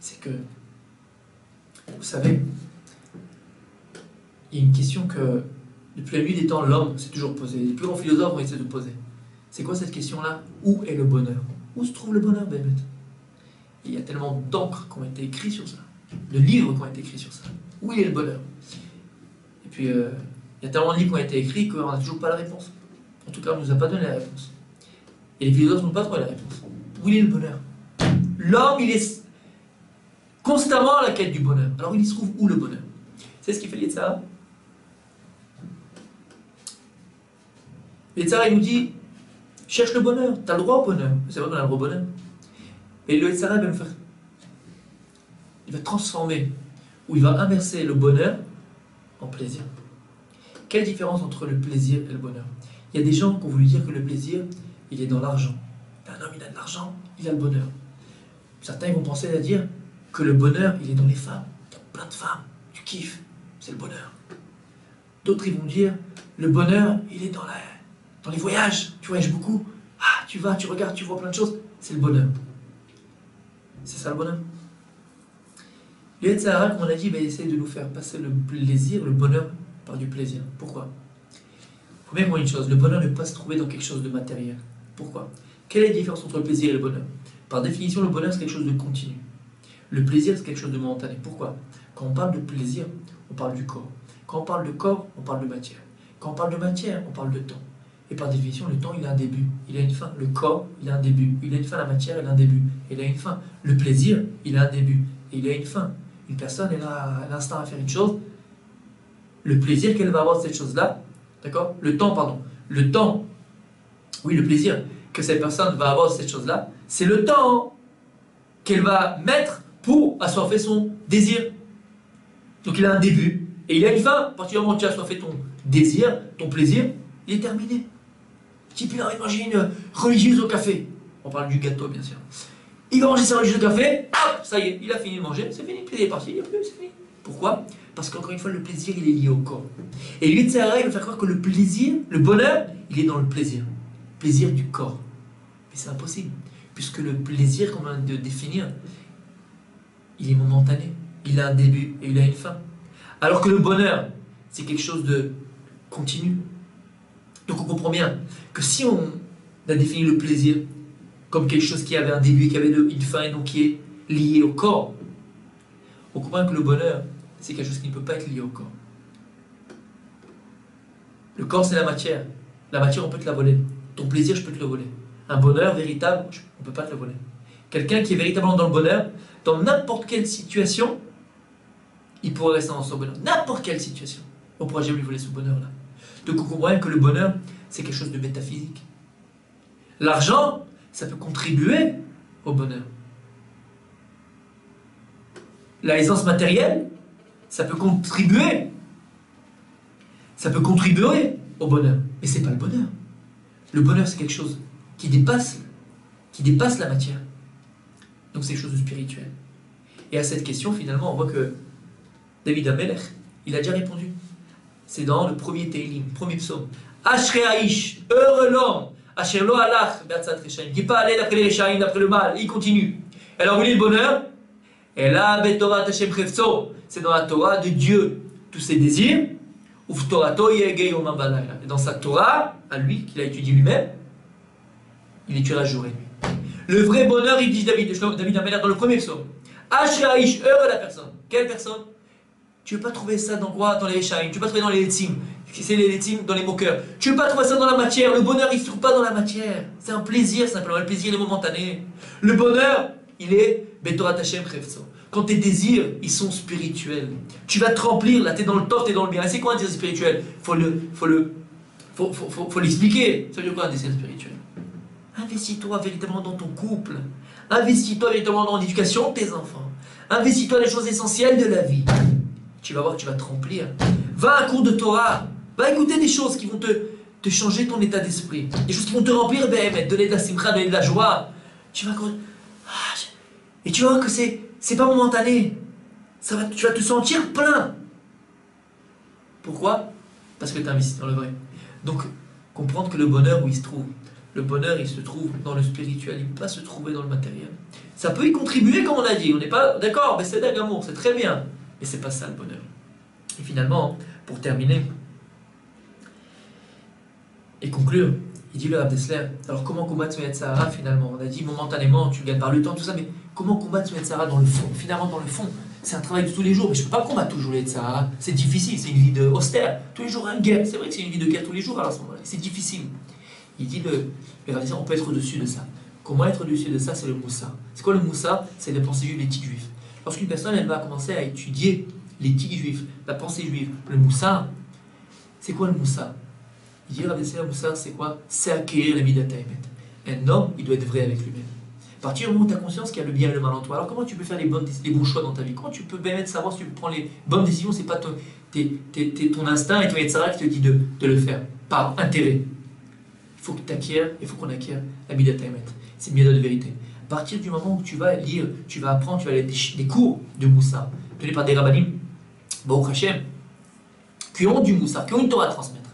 A: c'est que, vous savez, il y a une question que, depuis la nuit des temps, l'homme s'est toujours posé. Les plus grands philosophes ont essayé de poser. C'est quoi cette question-là? Où est le bonheur? Où se trouve le bonheur, Bémet? Il y a tellement d'encre qui ont été écrits sur ça, de livres qui ont été écrits sur ça. Où est le bonheur? Et puis, il y a tellement de livres qui ont été écrits qu'on n'a toujours pas la réponse. En tout cas, on ne nous a pas donné la réponse. Et les philosophes n'ont pas trouvé la réponse. Où est le bonheur? L'homme, il est constamment à la quête du bonheur. Alors, il se trouve où le bonheur? C'est ce qui fait Yetzirah. Yetzirah, il nous dit, cherche le bonheur, tu as le droit au bonheur. C'est vrai qu'on a le droit au bonheur. Et le Yetzirah va il va transformer, ou il va inverser le bonheur en plaisir. Quelle différence entre le plaisir et le bonheur? Il y a des gens qui ont voulu dire que le plaisir, il est dans l'argent. Un homme, il a de l'argent, il a le bonheur. Certains vont penser à dire que le bonheur, il est dans les femmes. Tu as plein de femmes, tu kiffes, c'est le bonheur. D'autres, ils vont dire, le bonheur, il est dans les voyages. Tu voyages beaucoup, tu vas, tu regardes, tu vois plein de choses, c'est le bonheur. C'est ça le bonheur. Le Yetzirah, comme on a dit, va essayer de nous faire passer le plaisir, le bonheur, par du plaisir. Pourquoi? Premièrement, une chose, le bonheur ne peut pas se trouver dans quelque chose de matériel. Pourquoi? Quelle est la différence entre le plaisir et le bonheur? Par définition, le bonheur, c'est quelque chose de continu. Le plaisir, c'est quelque chose de momentané. Pourquoi? Quand on parle de plaisir, on parle du corps. Quand on parle de corps, on parle de matière. Quand on parle de matière, on parle de temps. Et par définition, le temps, il a un début, il a une fin. Le corps, il a un début, il a une fin. La matière, elle a un début, elle a une fin. Le plaisir, il a un début, et il a une fin. Une personne, elle a l'instinct à faire une chose. Le plaisir qu'elle va avoir de cette chose-là, d'accord? Le temps, oui, le plaisir que cette personne va avoir de cette chose-là, c'est le temps qu'elle va mettre pour assoiffer son désir. Donc il a un début, et il a une fin. À partir du moment où tu as assoiffé ton désir, ton plaisir, il est terminé. Type, il a envie de manger une religieuse au café. On parle du gâteau, bien sûr. Il va manger sa religieuse au café, hop, ça y est, il a fini de manger, c'est fini, le plaisir est parti, il n'y a plus, c'est fini. Pourquoi? Parce qu'encore une fois, le plaisir, il est lié au corps. Et lui, il va faire croire que le plaisir, le bonheur, il est dans le plaisir. Plaisir du corps. Mais c'est impossible, puisque le plaisir qu'on vient de définir, il est momentané. Il a un début et il a une fin. Alors que le bonheur, c'est quelque chose de continu. Donc on comprend bien que si on a défini le plaisir comme quelque chose qui avait un début, qui avait une fin et donc qui est lié au corps, on comprend que le bonheur, c'est quelque chose qui ne peut pas être lié au corps. Le corps, c'est la matière. La matière, on peut te la voler. Ton plaisir, je peux te le voler. Un bonheur véritable, on ne peut pas te le voler. Quelqu'un qui est véritablement dans le bonheur, dans n'importe quelle situation, il pourrait rester dans son bonheur. N'importe quelle situation. On ne pourra jamais lui voler ce bonheur-là. Donc on comprend bien que le bonheur, c'est quelque chose de métaphysique. L'argent, ça peut contribuer au bonheur. L'aisance matérielle, ça peut contribuer. Ça peut contribuer au bonheur. Mais ce n'est pas le bonheur. Le bonheur, c'est quelque chose qui dépasse la matière. Donc c'est quelque chose de spirituel. Et à cette question, finalement, on voit que David Amelech, il a déjà répondu. C'est dans le premier Teilim, premier psaume. Ashrei Aish, heureux l'homme, Asher lo halach be'atzat reshaim, qui n'est pas allé d'après les reshaim, d'après le mal. Il continue. Alors, où est le bonheur? Et là, Betorat Hashem Chefzo, c'est dans la Torah de Dieu, tous ses désirs. Et dans sa Torah, à lui, qu'il a étudié lui-même, il étudiera jour et nuit. Le vrai bonheur, il dit David Amelech dans le premier psaume. Ashrei Aish, heureux la personne. Quelle personne? Tu ne veux pas trouver ça dans quoi? Dans les Reshaim. Tu ne veux pas trouver dans les Letzim. C'est les Letzim, dans les moqueurs. Tu ne veux pas trouver ça dans la matière. Le bonheur, il ne se trouve pas dans la matière. C'est un plaisir, simplement. Le plaisir, il est momentané. Le bonheur, il est Betorat Hashem Chefzo. Quand tes désirs, ils sont spirituels. Tu vas te remplir, là, tu es dans le tort, tu es dans le bien. Et c'est quoi un désir spirituel? Faut l'expliquer. Ça veut dire quoi un désir spirituel? Investis-toi véritablement dans ton couple. Investis-toi véritablement dans l'éducation de tes enfants. Investis-toi dans les choses essentielles de la vie. Tu vas voir, tu vas te remplir. Va à un cours de Torah. Va écouter des choses qui vont te changer ton état d'esprit. Des choses qui vont te remplir, donner de la simcha, donner de la joie. Tu vas et tu vas voir que c'est pas momentané. Tu vas te sentir plein. Pourquoi? Parce que tu as investi dans le vrai. Donc, comprendre que le bonheur, où il se trouve? Le bonheur, il se trouve dans le spirituel. Il ne peut pas se trouver dans le matériel. Ça peut y contribuer, comme on a dit. On n'est pas d'accord, mais c'est d'amour, c'est très bien. Mais c'est pas ça le bonheur. Et finalement, pour terminer et conclure, il dit le Rav Dessler, alors comment combattre ce Yetzirah finalement? On a dit momentanément, tu gagnes par le temps, tout ça, mais comment combattre ce Yetzirah dans le fond? Finalement, dans le fond, c'est un travail de tous les jours, mais je ne peux pas combattre toujours le Yetzirah. C'est difficile, c'est une vie de austère. Tous les jours, une guerre. C'est vrai que c'est une vie de guerre tous les jours, alors à ce moment-là. C'est difficile. Il dit le Rav Dessler, on peut être au-dessus de ça. Comment être au-dessus de ça? C'est le Moussa. C'est quoi le Moussa? C'est la pensée juive, l'éthique juive. Lorsqu'une personne elle va commencer à étudier l'éthique juive, la pensée juive, le Moussa, c'est quoi le Moussa? Il dit Rav Dessler, le Moussa, c'est quoi? C'est acquérir la Midat Haemet. Un homme, il doit être vrai avec lui-même. À partir du moment où tu as conscience qu'il y a le bien et le mal en toi, alors comment tu peux faire les bons choix dans ta vie? Comment tu peux bien savoir si tu prends les bonnes décisions? C'est pas ton instinct et ton Yetzirah qui te dit de le faire, par intérêt. Il faut que tu acquières, il faut qu'on acquiert la Midat Haemet. C'est une Midat de vérité. À partir du moment où tu vas lire, tu vas apprendre, tu vas aller des cours de Moussa, donnés par des rabbanim, Baruch Hashem, qui ont du Moussa, qui ont une Torah à transmettre.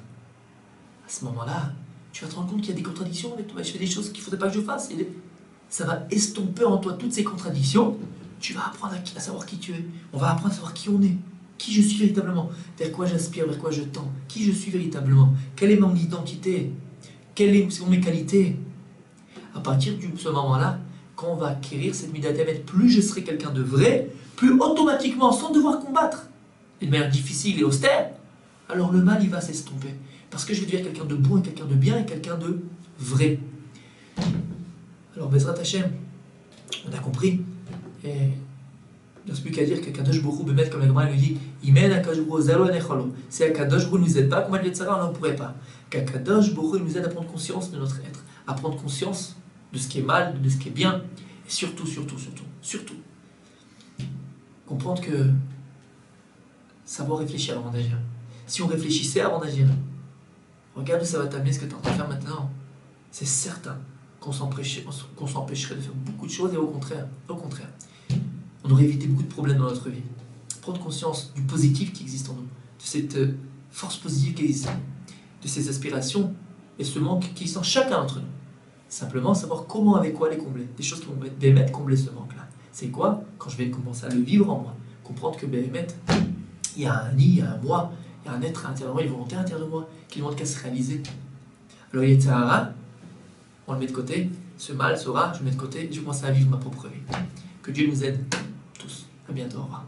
A: À ce moment-là, tu vas te rendre compte qu'il y a des contradictions avec toi. Je fais des choses qu'il ne faudrait pas que je fasse. Et ça va estomper en toi toutes ces contradictions. Tu vas apprendre à savoir qui tu es. On va apprendre à savoir qui on est, qui je suis véritablement, vers quoi j'aspire, vers quoi je tends, qui je suis véritablement, quelle est mon identité, quelles sont mes qualités. À partir de ce moment-là, quand on va acquérir cette Midat Haemet, plus je serai quelqu'un de vrai, plus automatiquement, sans devoir combattre, et de manière difficile et austère, alors le mal, il va s'estomper. Parce que je vais devenir quelqu'un de bon, et quelqu'un de bien, et quelqu'un de vrai. Alors, Bezrat Hashem, on a compris, et il ne reste plus qu'à dire que Kadosh Baruch Hu, Bémet, comme la Gemara lui dit, Imen Akadosh Baruch Hu Zalo Anecholo. Si Akadosh Baruch Hu ne nous aide pas, combattre le Yetzirah, on ne pourrait pas. Qu'Akadosh Baruch Hu nous aide à prendre conscience de notre être, à prendre conscience de ce qui est mal, de ce qui est bien, et surtout, comprendre que savoir réfléchir avant d'agir. Si on réfléchissait avant d'agir, regarde où ça va t'amener, ce que tu es en train de faire maintenant. C'est certain qu'on s'empêcherait de faire beaucoup de choses, et au contraire, on aurait évité beaucoup de problèmes dans notre vie. Prendre conscience du positif qui existe en nous, de cette force positive qui existe, de ces aspirations et ce manque qui existe en chacun d'entre nous. Simplement savoir comment, avec quoi les combler. Des choses qui vont permettre combler ce manque-là. C'est quoi? Quand je vais commencer à le vivre en moi. Comprendre que Béhémet, il y a un nid, il y a un moi, il y a un être à l'intérieur de moi, une volonté à l'intérieur de moi, qui ne demande qu'à se réaliser. Alors Yetzirah, on le met de côté. Ce mal, ce rat, je le mets de côté et je commence à vivre ma propre vie. Que Dieu nous aide tous. À bientôt. Au revoir.